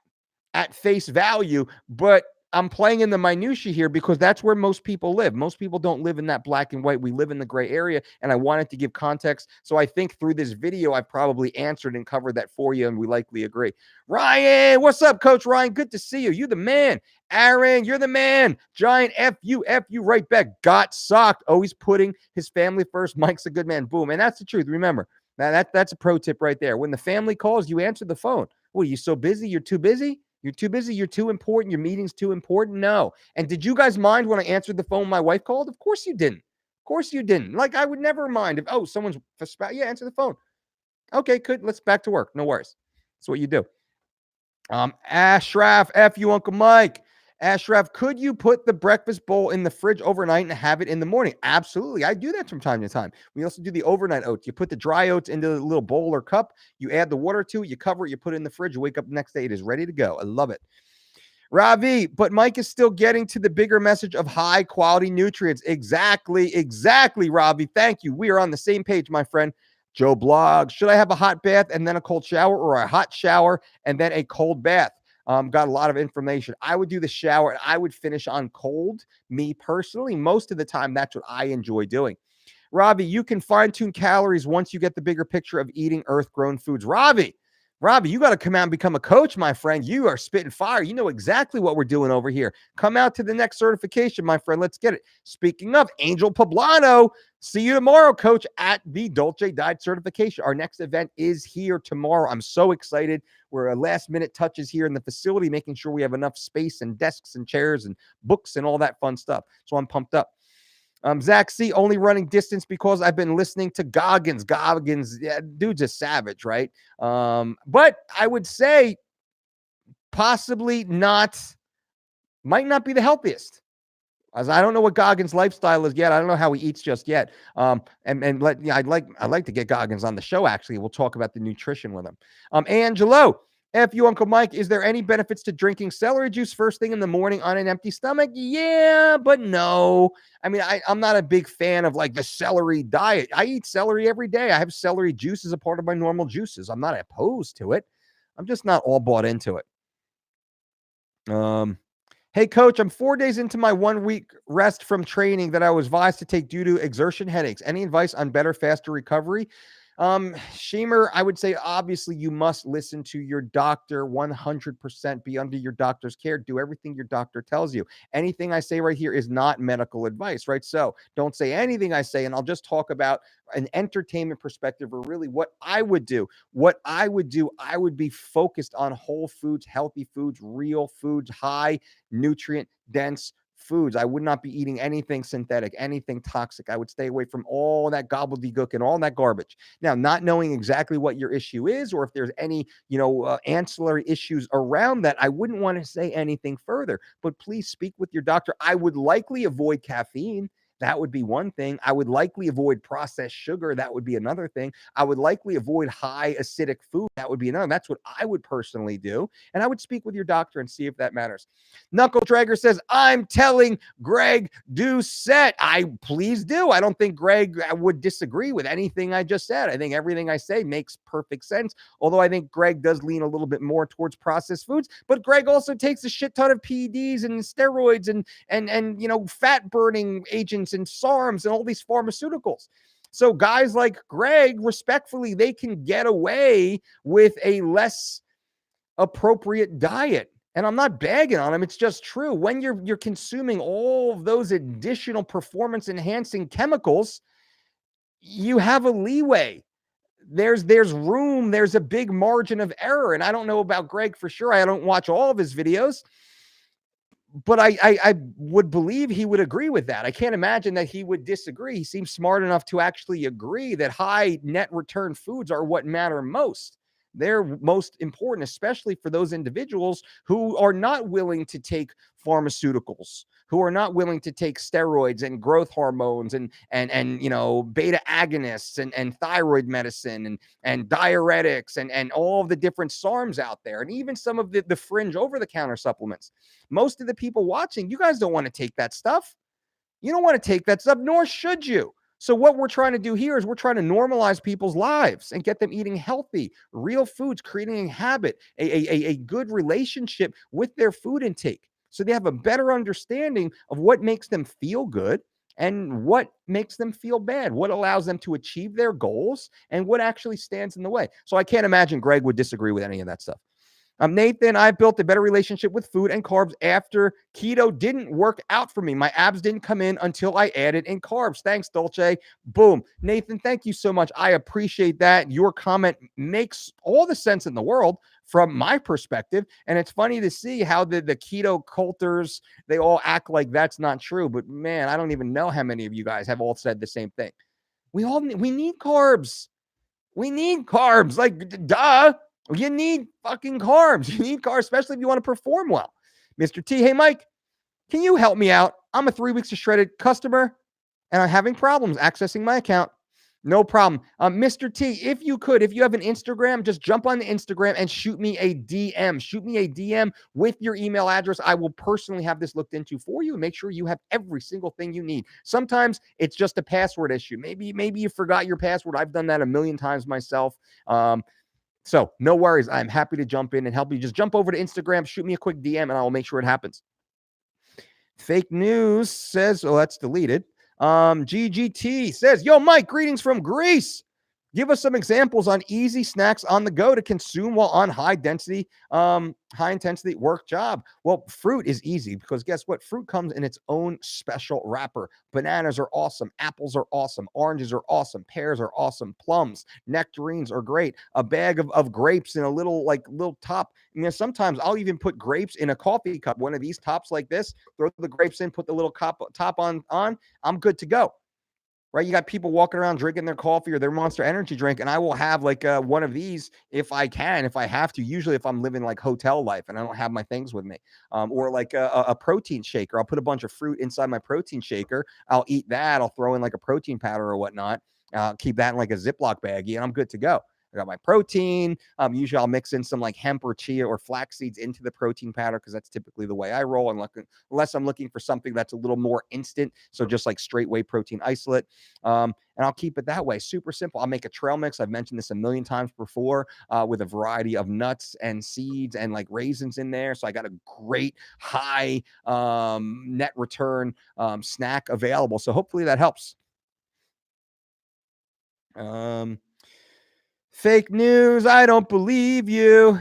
at face value, but I'm playing in the minutia here because that's where most people live. Most people don't live in that black and white. We live in the gray area, and I wanted to give context. So I think through this video, I've probably answered and covered that for you, and we likely agree. Ryan, what's up, Coach Ryan? Good to see you. You the man. Aaron, you're the man. Giant F you right back. Got socked. Always putting his family first. Mike's a good man. Boom. And that's the truth. Remember, that's a pro tip right there. When the family calls, you answer the phone. What, are you so busy? You're too busy? You're too busy. You're too important. Your meeting's too important. No. And did you guys mind when I answered the phone my wife called? Of course you didn't. Of course you didn't. Like, I would never mind if, someone's, yeah, answer the phone. Okay, good. Let's back to work. No worries. That's what you do. Ashraf, F you, Uncle Mike. Ashraf, could you put the breakfast bowl in the fridge overnight and have it in the morning? Absolutely. I do that from time to time. We also do the overnight oats. You put the dry oats into a little bowl or cup. You add the water to it. You cover it. You put it in the fridge. You wake up the next day. It is ready to go. I love it. Ravi, but Mike is still getting to the bigger message of high quality nutrients. Exactly, Ravi. Thank you. We are on the same page, my friend. Joe Blog, should I have a hot bath and then a cold shower, or a hot shower and then a cold bath? Got a lot of information. I would do the shower and I would finish on cold. Me personally, most of the time, that's what I enjoy doing. Ravi, you can fine-tune calories once you get the bigger picture of eating earth-grown foods. Ravi, you got to come out and become a coach, my friend. You are spitting fire. You know exactly what we're doing over here. Come out to the next certification, my friend. Let's get it. Speaking of, Angel Poblano, see you tomorrow, coach, at the Dolce Diet Certification. Our next event is here tomorrow. I'm so excited. We're last-minute touches here in the facility, making sure we have enough space and desks and chairs and books and all that fun stuff. So I'm pumped up. Zach C, only running distance because I've been listening to Goggins. Yeah, dude's a savage, right? But I would say possibly might not be the healthiest. As I don't know what Goggins' lifestyle is yet. I don't know how he eats just yet. I'd like to get Goggins on the show. Actually, we'll talk about the nutrition with him. Angelo, F you, Uncle Mike, is there any benefits to drinking celery juice first thing in the morning on an empty stomach? Yeah, but no. I mean, I'm not a big fan of like the celery diet. I eat celery every day. I have celery juice as a part of my normal juices. I'm not opposed to it. I'm just not all bought into it. Hey, coach, I'm 4 days into my 1 week rest from training that I was advised to take due to exertion headaches. Any advice on better, faster recovery? Shamer, I would say obviously you must listen to your doctor 100%, be under your doctor's care, do everything your doctor tells you. Anything I say right here is not medical advice, right? So don't say anything I say, and I'll just talk about an entertainment perspective, or really what I would do. What I would do, I would be focused on whole foods, healthy foods, real foods, high nutrient dense foods. I would not be eating anything synthetic, anything toxic. I would stay away from all that gobbledygook and all that garbage. Now, not knowing exactly what your issue is, or if there's any, ancillary issues around that, I wouldn't want to say anything further. But please speak with your doctor. I would likely avoid caffeine. That would be one thing. I would likely avoid processed sugar. That would be another thing. I would likely avoid high acidic food. That would be another. That's what I would personally do. And I would speak with your doctor and see if that matters. Knuckle Dragger says, I'm telling Greg, do set. I please do. I don't think Greg would disagree with anything I just said. I think everything I say makes perfect sense. Although I think Greg does lean a little bit more towards processed foods, but Greg also takes a shit ton of PEDs and steroids and fat burning agents and SARMs and all these pharmaceuticals. So guys like Greg, respectfully, they can get away with a less appropriate diet. And I'm not bagging on him. It's just true. When you're consuming all of those additional performance enhancing chemicals, you have a leeway. There's room. There's a big margin of error. And I don't know about Greg for sure. I don't watch all of his videos, but I would believe he would agree with that. I can't imagine that he would disagree. He seems smart enough to actually agree that high net return foods are what matter most. They're most important, especially for those individuals who are not willing to take pharmaceuticals, who are not willing to take steroids and growth hormones and beta agonists and thyroid medicine and diuretics and all of the different SARMs out there, and even some of the fringe over-the-counter supplements. Most of the people watching, you guys don't want to take that stuff. You don't want to take that stuff, nor should you. So what we're trying to do here is we're trying to normalize people's lives and get them eating healthy, real foods, creating a habit, a good relationship with their food intake. So they have a better understanding of what makes them feel good and what makes them feel bad, what allows them to achieve their goals, and what actually stands in the way. So I can't imagine Greg would disagree with any of that stuff. Nathan, I built a better relationship with food and carbs after keto didn't work out for me. My abs didn't come in until I added in carbs. Thanks, Dolce. Boom. Nathan, thank you so much. I appreciate that. Your comment makes all the sense in the world from my perspective. And it's funny to see how the keto culters, they all act like that's not true. But man, I don't even know how many of you guys have all said the same thing. We need carbs. We need carbs. Like, duh. You need fucking carbs. You need carbs, especially if you want to perform well. Mr. T, hey, Mike, can you help me out? I'm a 3 weeks to shredded customer, and I'm having problems accessing my account. No problem. Mr. T, if you have an Instagram, just jump on the Instagram and shoot me a DM. Shoot me a DM with your email address. I will personally have this looked into for you and make sure you have every single thing you need. Sometimes it's just a password issue. Maybe you forgot your password. I've done that a million times myself. So no worries. I'm happy to jump in and help you. Just jump over to Instagram, shoot me a quick DM, and I will make sure it happens. Fake news says, oh, that's deleted. GGT says, yo, Mike, greetings from Greece. Give us some examples on easy snacks on the go to consume while on high intensity work job. Well, fruit is easy because guess what? Fruit comes in its own special wrapper. Bananas are awesome. Apples are awesome. Oranges are awesome. Pears are awesome. Plums, nectarines are great. A bag of grapes in a little top. Sometimes I'll even put grapes in a coffee cup. One of these tops like this, throw the grapes in, put the little top on. I'm good to go. Right, you got people walking around drinking their coffee or their Monster Energy drink, and I will have one of these if I have to. Usually, if I'm living like hotel life and I don't have my things with me, or like a protein shaker, I'll put a bunch of fruit inside my protein shaker. I'll eat that. I'll throw in like a protein powder or whatnot. Keep that in like a Ziploc baggie, and I'm good to go. I got my protein. Usually I'll mix in some like hemp or chia or flax seeds into the protein powder because that's typically the way I roll. Unless I'm looking for something that's a little more instant. So just like straight whey protein isolate. And I'll keep it that way. Super simple. I'll make a trail mix. I've mentioned this a million times before with a variety of nuts and seeds and like raisins in there. So I got a great high net return snack available. So hopefully that helps. Fake news. I don't believe you.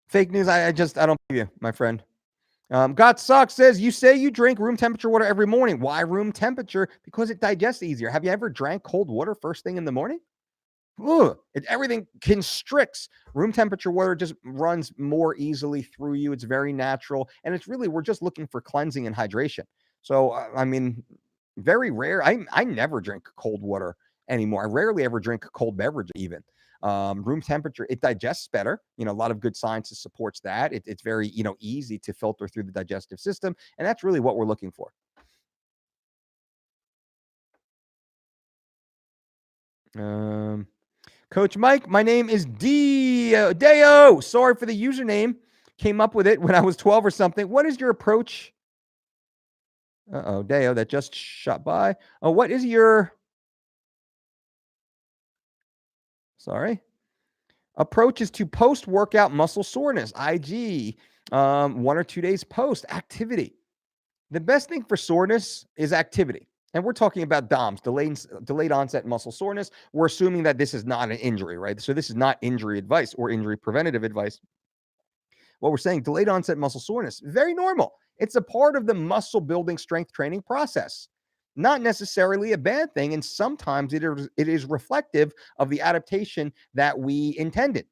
Fake news. I don't believe you, my friend. God Sucks says, you say you drink room temperature water every morning. Why room temperature? Because it digests easier. Have you ever drank cold water first thing in the morning? Ugh, everything constricts. Room temperature water just runs more easily through you. It's very natural. And it's really, we're just looking for cleansing and hydration. So, I mean, very rare. I never drink cold water anymore. I rarely ever drink a cold beverage even. Room temperature, it digests better. A lot of good science supports that. It's very, easy to filter through the digestive system. And that's really what we're looking for. Um, Coach Mike, my name is Deo. Sorry for the username. Came up with it when I was 12 or something. What is your approach? Deo, that just shot by. Oh, what is your sorry? Approach is to post workout muscle soreness, IG, 1 or 2 days post activity. The best thing for soreness is activity. And we're talking about DOMS, delayed onset muscle soreness. We're assuming that this is not an injury, right? So this is not injury advice or injury preventative advice. What we're saying, delayed onset muscle soreness, very normal. It's a part of the muscle building strength training process. Not necessarily a bad thing. And sometimes it is reflective of the adaptation that we intended.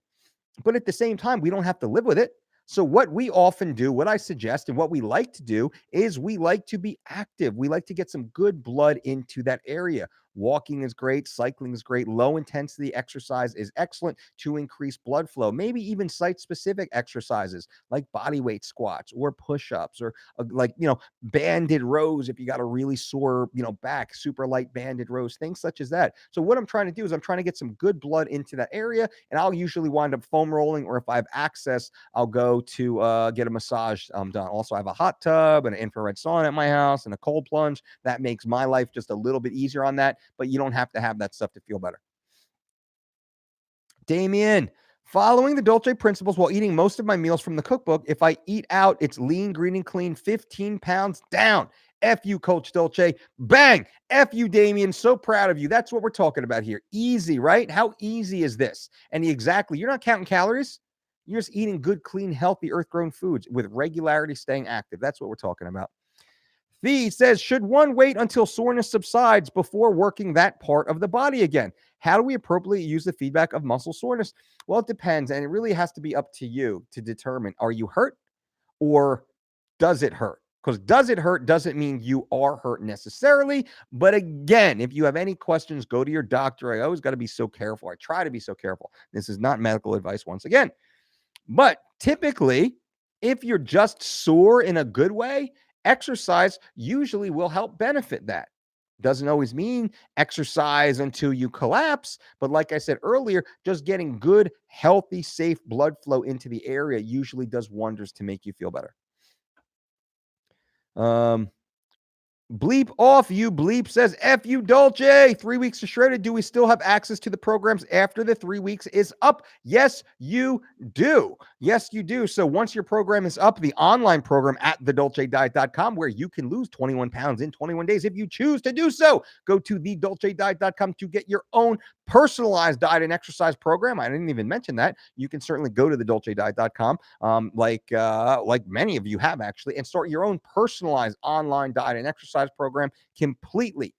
But at the same time, we don't have to live with it. So what we often do, what I suggest and what we like to do is we like to be active. We like to get some good blood into that area. Walking is great, cycling is great, low intensity exercise is excellent to increase blood flow. Maybe even site specific exercises like body weight squats or push-ups or banded rows if you got a really sore, back, super light banded rows, things such as that. So what I'm trying to do is I'm trying to get some good blood into that area, and I'll usually wind up foam rolling, or if I have access, I'll go to get a massage done. Also, I have a hot tub and an infrared sauna at my house and a cold plunge. That makes my life just a little bit easier on that, but you don't have to have that stuff to feel better. Damien, following the Dolce principles while eating most of my meals from the cookbook. If I eat out, it's lean, green, and clean, 15 pounds down. F you, Coach Dolce. Bang. F you, Damien. So proud of you. That's what we're talking about here. Easy, right? How easy is this? And exactly, you're not counting calories. You're just eating good, clean, healthy, earth-grown foods with regularity, staying active. That's what we're talking about. Fee says, should one wait until soreness subsides before working that part of the body again? How do we appropriately use the feedback of muscle soreness? Well, it depends. And it really has to be up to you to determine, are you hurt or does it hurt? Because does it hurt doesn't mean you are hurt necessarily. But again, if you have any questions, go to your doctor. I always got to be so careful. I try to be so careful. This is not medical advice once again. But typically, if you're just sore in a good way, exercise usually will help benefit that. Doesn't always mean exercise until you collapse. But like I said earlier, just getting good, healthy, safe blood flow into the area usually does wonders to make you feel better. Bleep off, you bleep, says F you Dolce. 3 weeks to shredded. Do we still have access to the programs after the 3 weeks is up? Yes, you do. Yes, you do. So once your program is up, the online program at thedolcediet.com, where you can lose 21 pounds in 21 days if you choose to do so. Go to thedolcediet.com to get your own personalized diet and exercise program. I didn't even mention that. You can certainly go to thedolcediet.com, like many of you have actually, and start your own personalized online diet and exercise program completely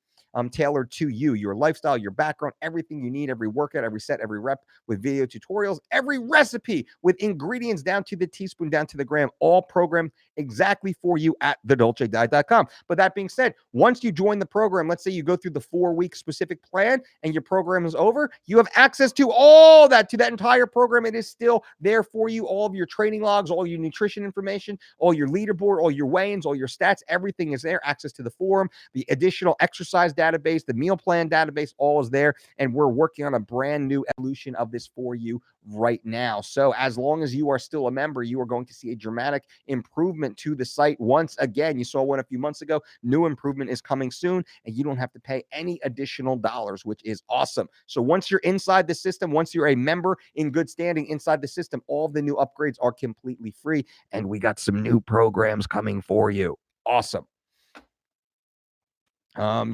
tailored to you, your lifestyle, your background, everything you need, every workout, every set, every rep, with video tutorials, every recipe with ingredients down to the teaspoon, down to the gram, all programmed exactly for you at thedolcediet.com. But that being said, once you join the program, let's say you go through the 4-week specific plan and your program is over, you have access to all that, to that entire program. It is still there for you. All of your training logs, all your nutrition information, all your leaderboard, all your weigh-ins, all your stats, everything is there. Access to the forum, the additional exercise database, the meal plan database, all is there. And we're working on a brand new evolution of this for you right now. So as long as you are still a member, you are going to see a dramatic improvement to the site. Once again, you saw one a few months ago. New improvement is coming soon, and you don't have to pay any additional dollars, which is awesome. So once you're inside the system, once you're a member in good standing inside the system, all the new upgrades are completely free, and we got some new programs coming for you. Awesome.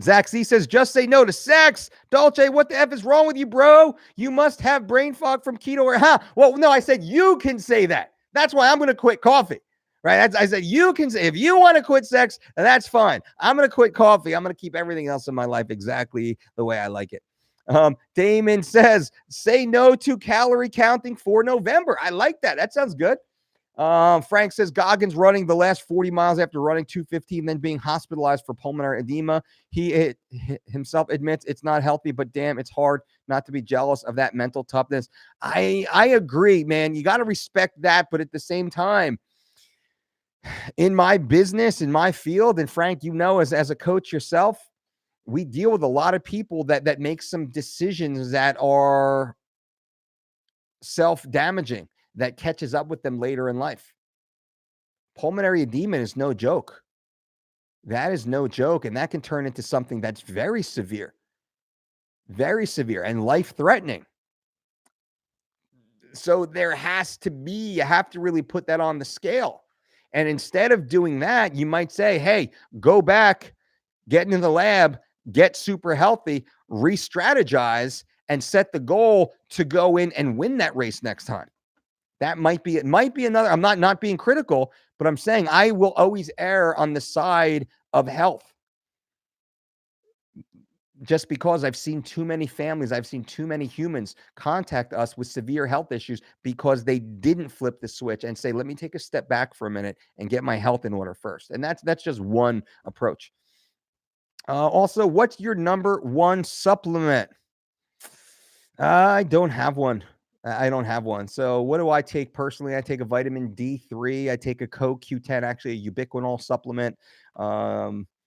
Zach Z says, just say no to sex. Dolce, what the F is wrong with you, bro? You must have brain fog from keto or Well, no, I said you can say that. That's why I'm going to quit coffee. Right? I said you can say, if you want to quit sex, that's fine. I'm going to quit coffee. I'm going to keep everything else in my life exactly the way I like it. Damon says, say no to calorie counting for November. I like that. That sounds good. Frank says Goggins running the last 40 miles after running 215, then being hospitalized for pulmonary edema. He himself admits it's not healthy, but damn, it's hard not to be jealous of that mental toughness. I agree, man. You got to respect that, but at the same time, in my business, in my field, and Frank, you know, as a coach yourself, we deal with a lot of people that make some decisions that are self-damaging, that catches up with them later in life. Pulmonary edema is no joke. That is no joke. And that can turn into something that's very severe and life-threatening. So there has to be, you have to really put that on the scale. And instead of doing that, you might say, hey, go back, get into the lab, get super healthy, re-strategize, and set the goal to go in and win that race next time. That might be, it might be another, I'm not being critical, but I'm saying I will always err on the side of health. Just because I've seen too many families, I've seen too many humans contact us with severe health issues because they didn't flip the switch and say, let me take a step back for a minute and get my health in order first. And that's just one approach. Also, what's your number one supplement? I don't have one. I don't have one. So what do I take personally? I take a vitamin D3. I take a CoQ10, actually a ubiquinol supplement.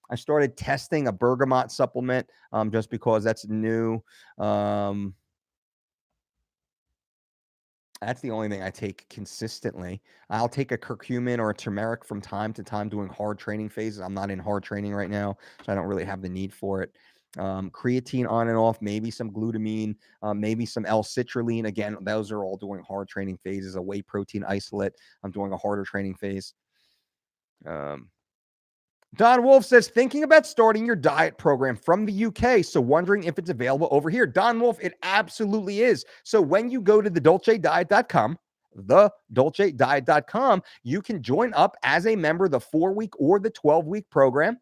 I started testing a bergamot supplement just because that's new. That's the only thing I take consistently. I'll take a curcumin or a turmeric from time to time doing hard training phases. I'm not in hard training right now, so I don't really have the need for it. Creatine on and off, maybe some glutamine, maybe some L-citrulline. Again, those are all doing hard training phases. A whey protein isolate, I'm doing a harder training phase. Don Wolf says, thinking about starting your diet program from the UK, so wondering if it's available over here. Don Wolf, it absolutely is. So when you go to thedolcediet.com, thedolcediet.com, you can join up as a member, the 4-week or the 12-week program.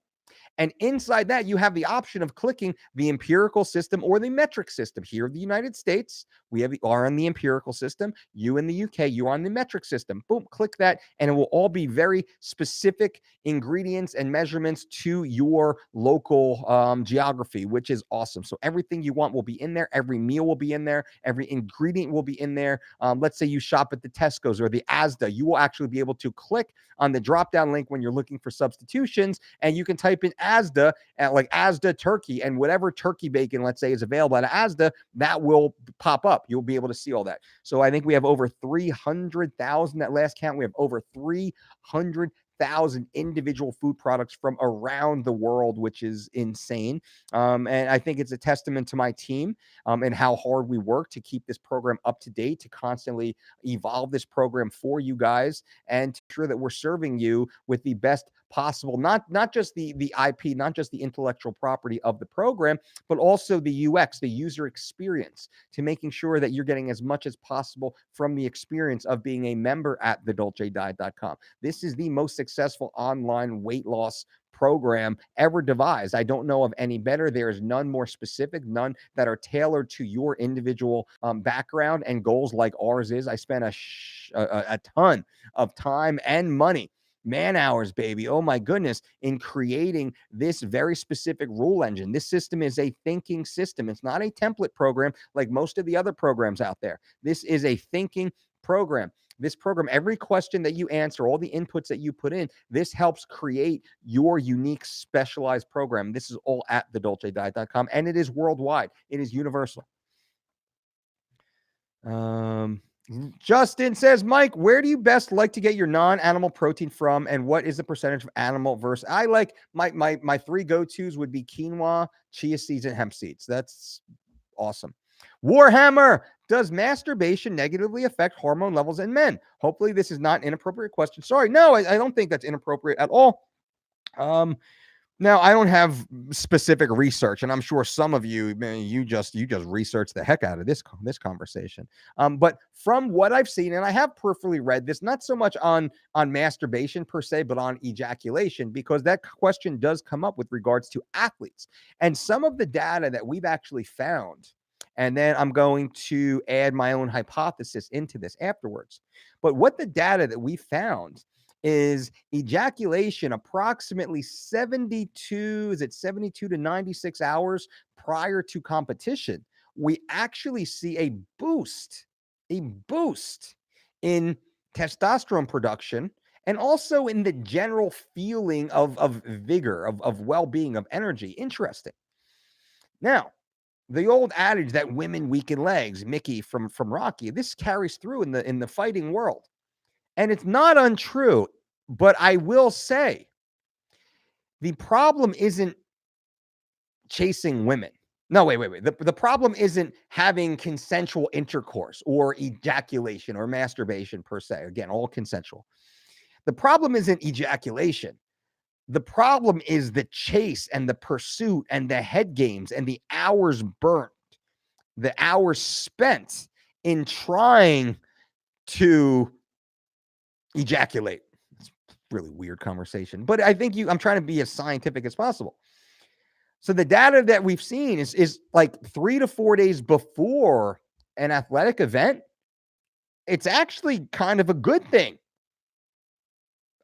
And inside that, you have the option of clicking the empirical system or the metric system. Here in the United States, we are on the empirical system. You in the UK, you are on the metric system. Boom, click that, and it will all be very specific ingredients and measurements to your local geography, which is awesome. So everything you want will be in there. Every meal will be in there. Every ingredient will be in there. Let's say you shop at the Tesco's or the Asda. You will actually be able to click on the drop-down link when you're looking for substitutions, and you can type in Asda at like Asda turkey, and whatever turkey bacon, let's say, is available at Asda, that will pop up. You'll be able to see all that. So I think we have over 300,000 at last count. We have over 300,000 individual food products from around the world, which is insane. And I think it's a testament to my team and how hard we work to keep this program up to date, to constantly evolve this program for you guys, and to ensure that we're serving you with the best possible, not just the IP, not just the intellectual property of the program, but also the UX, the user experience, to making sure that you're getting as much as possible from the experience of being a member at thedolcediet.com. This is the most successful online weight loss program ever devised. I don't know of any better. There is none more specific, none that are tailored to your individual background and goals like ours is. I spent a ton of time and money, man hours, baby, oh my goodness, in creating this very specific rule engine. This system is a thinking system. It's not a template program like most of the other programs out there. This is a thinking program. This program, every question that you answer, all the inputs that you put in, this helps create your unique specialized program. This is all at thedolcediet.com, and it is worldwide. It is universal. Justin says, Mike, where do you best like to get your non-animal protein from, and what is the percentage of animal versus? I like my 3 go-tos would be quinoa, chia seeds, and hemp seeds. That's awesome. Warhammer, does masturbation negatively affect hormone levels in men? Hopefully this is not an inappropriate question. Sorry, no, I don't think that's inappropriate at all. Now, I don't have specific research, and I'm sure some of you, man, you just research the heck out of this conversation. But from what I've seen, and I have peripherally read this, not so much on masturbation per se, but on ejaculation, because that question does come up with regards to athletes, and some of the data that we've actually found. And then I'm going to add my own hypothesis into this afterwards. But what the data that we found is ejaculation approximately 72 to 96 hours prior to competition. We actually see a boost in testosterone production and also in the general feeling of vigor, of well-being, of energy. Interesting. Now, the old adage that women weaken legs, Mickey from Rocky, this carries through in the fighting world. And it's not untrue, but I will say the problem isn't chasing women. No, wait. The problem isn't having consensual intercourse or ejaculation or masturbation per se. Again, all consensual. The problem isn't ejaculation. The problem is the chase and the pursuit and the head games and the hours burnt, the hours spent in trying to ejaculate. It's a really weird conversation, but I think I'm trying to be as scientific as possible. So the data that we've seen is like 3 to 4 days before an athletic event. It's actually kind of a good thing.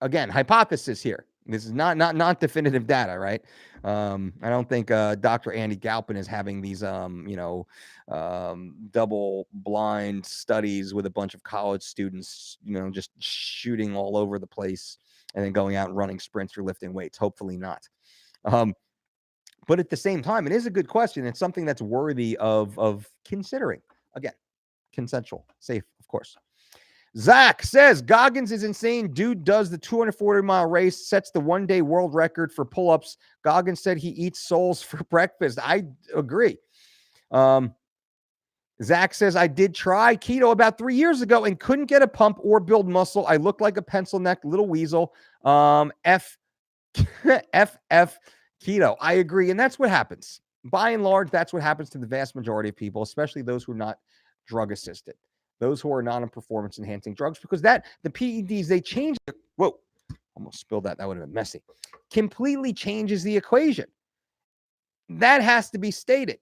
Again, hypothesis here. This is not definitive data, right? I don't think Dr. Andy Galpin is having these double blind studies with a bunch of college students, just shooting all over the place and then going out and running sprints or lifting weights. Hopefully not. But at the same time, it is a good question. It's something that's worthy of considering. Again, consensual, safe, of course. Zach says Goggins is insane. Dude does the 240-mile race, sets the one-day world record for pull-ups. Goggins said he eats souls for breakfast. I agree. Zach says, I did try keto about 3 years ago and couldn't get a pump or build muscle. I looked like a pencil-necked little weasel. FF keto. I agree. And that's what happens. By and large, that's what happens to the vast majority of people, especially those who are not drug assisted, those who are not on performance enhancing drugs, because the PEDs, they change. Whoa, almost spilled that. That would have been messy. Completely changes the equation. That has to be stated.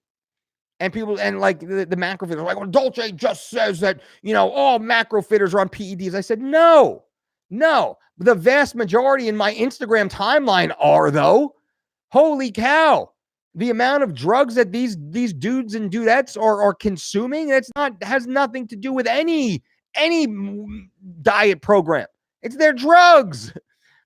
And people, and like the macro fitters are like, well, Dolce just says that, all macro fitters are on PEDs. I said, no. The vast majority in my Instagram timeline are, though. Holy cow. The amount of drugs that these dudes and dudettes are consuming, has nothing to do with any diet program. It's their drugs.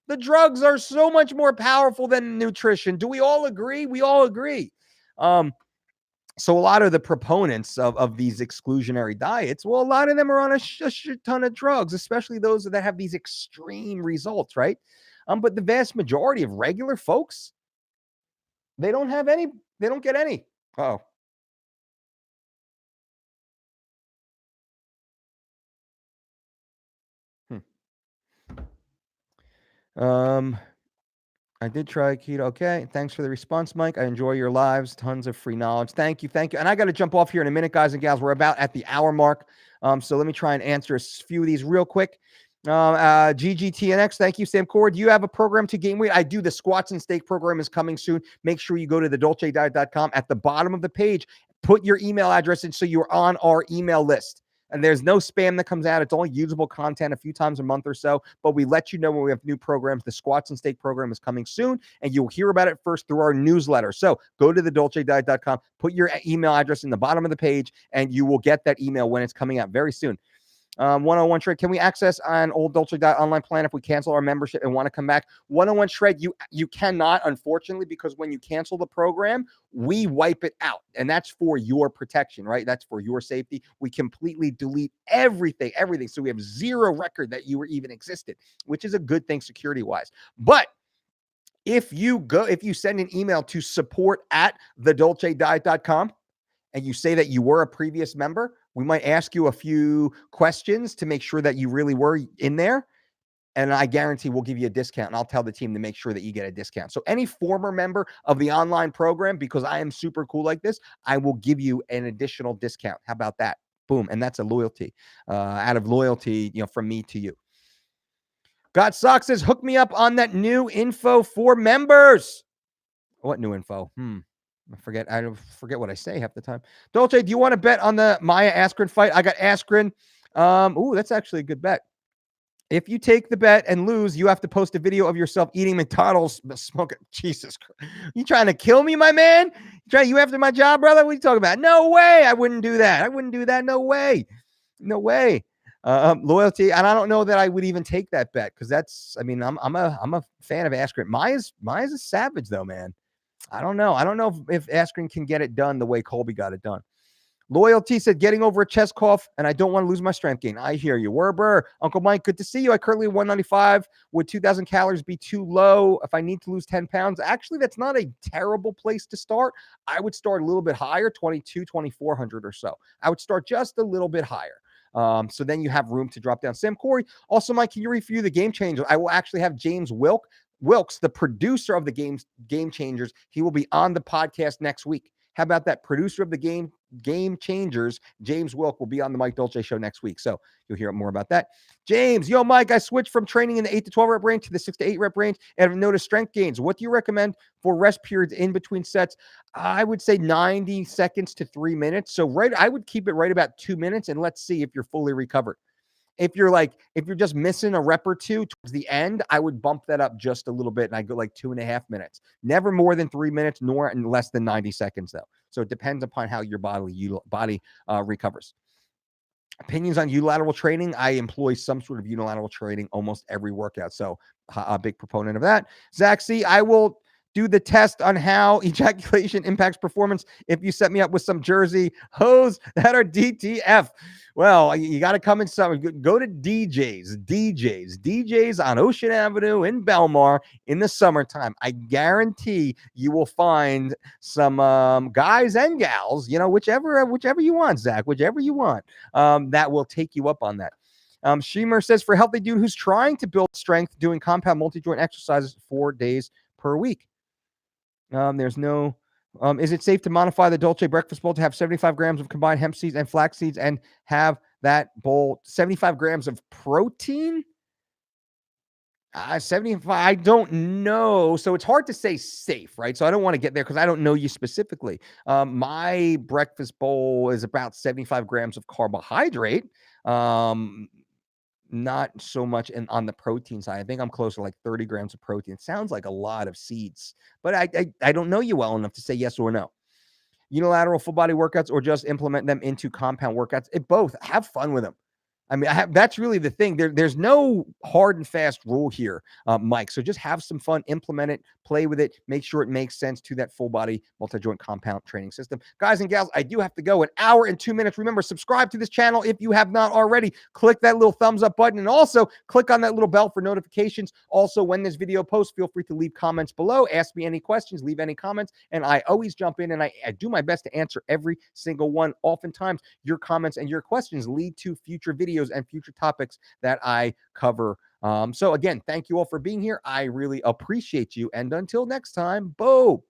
The drugs are so much more powerful than nutrition. Do we all agree? We all agree. So a lot of the proponents of these exclusionary diets, well, a lot of them are on a shit ton of drugs, especially those that have these extreme results, right? But the vast majority of regular folks, they don't have any. They don't get any. Oh. I did try keto. Okay. Thanks for the response, Mike. I enjoy your lives. Tons of free knowledge. Thank you. And I got to jump off here in a minute, guys and gals. We're about at the hour mark. So let me try and answer a few of these real quick. GGTNX, thank you, Sam Cord. Do you have a program to gain weight? I do. The squats and steak program is coming soon. Make sure you go to thedolcediet.com. At the bottom of the page, put your email address in so you're on our email list. And there's no spam that comes out. It's only usable content a few times a month or so. But we let you know when we have new programs. The Squats and Steak program is coming soon, and you'll hear about it first through our newsletter. So go to thedolcediet.com, put your email address in the bottom of the page, and you will get that email when it's coming out very soon. 101 Shred, can we access an old Dolce Diet online plan if we cancel our membership and want to come back? 101 Shred, you cannot, unfortunately, because when you cancel the program, we wipe it out. And that's for your protection, right? That's for your safety. We completely delete everything. So we have zero record that you were even existed, which is a good thing security-wise. But if you send an email to support@thedolcediet.com and you say that you were a previous member, we might ask you a few questions to make sure that you really were in there. And I guarantee we'll give you a discount, and I'll tell the team to make sure that you get a discount. So any former member of the online program, because I am super cool like this, I will give you an additional discount. How about that? Boom. And that's a loyalty, out of loyalty, from me to you. God Sock says, hook me up on that new info for members. What new info? I forget what I say half the time. Dolce, do you want to bet on the Maya Askren fight? I got Askren. That's actually a good bet. If you take the bet and lose, you have to post a video of yourself eating McDonald's, smoking. Jesus Christ. You trying to kill me, my man? You after my job, brother? What are you talking about? No way. I wouldn't do that. No way. Loyalty. And I don't know that I would even take that bet because I'm a fan of Askren. Maya's a savage though, man. I don't know if Askren can get it done the way Colby got it done. Loyalty said, getting over a chest cough, and I don't want to lose my strength gain. I hear you. Werber, Uncle Mike, good to see you. I currently 195. Would 2,000 calories be too low if I need to lose 10 pounds? Actually, that's not a terrible place to start. I would start a little bit higher, 2,400 or so. I would start just a little bit higher. So then you have room to drop down. Sam Corey, also, Mike, can you review the Game Changer? I will actually have James Wilkes, the producer of the Game Changers. He will be on the podcast next week. How about that? Producer of the Game Changers, James Wilk, will be on the Mike Dolce show next week. So you'll hear more about that. James, yo, Mike, I switched from training in the 8 to 12 rep range to the 6 to 8 rep range and I've noticed strength gains. What do you recommend for rest periods in between sets? I would say 90 seconds to 3 minutes. So I would keep it right about 2 minutes and let's see if you're fully recovered. If you're just missing a rep or two towards the end, I would bump that up just a little bit and I go like 2.5 minutes. Never more than 3 minutes, nor in less than 90 seconds though. So it depends upon how your body recovers. Opinions on unilateral training. I employ some sort of unilateral training almost every workout. So a big proponent of that. Zach C, I will do the test on how ejaculation impacts performance if you set me up with some Jersey hoes that are DTF. Well, you got to come in summer. Go to DJs on Ocean Avenue in Belmar in the summertime. I guarantee you will find some guys and gals, whichever you want, Zach, whichever you want, that will take you up on that. Shemer says, for a healthy dude who's trying to build strength, doing compound multi-joint exercises 4 days per week. There's no, is it safe to modify the Dolce breakfast bowl to have 75 grams of combined hemp seeds and flax seeds and have that bowl 75 grams of protein? 75, I don't know. So it's hard to say safe, right? So I don't want to get there because I don't know you specifically. My breakfast bowl is about 75 grams of carbohydrate. Not so much on the protein side. I think I'm closer to like 30 grams of protein. It sounds like a lot of seeds, but I don't know you well enough to say yes or no. Unilateral full body workouts or just implement them into compound workouts. Both. Have fun with them. I mean, that's really the thing. There's no hard and fast rule here, Mike. So just have some fun, implement it, play with it, make sure it makes sense to that full body multi-joint compound training system. Guys and gals, I do have to go. 1 hour and 2 minutes. Remember, subscribe to this channel if you have not already. Click that little thumbs up button and also click on that little bell for notifications. Also, when this video posts, feel free to leave comments below. Ask me any questions, leave any comments, and I always jump in and I do my best to answer every single one. Oftentimes, your comments and your questions lead to future videos and future topics that I cover. So again, thank you all for being here. I really appreciate you. And until next time, boom.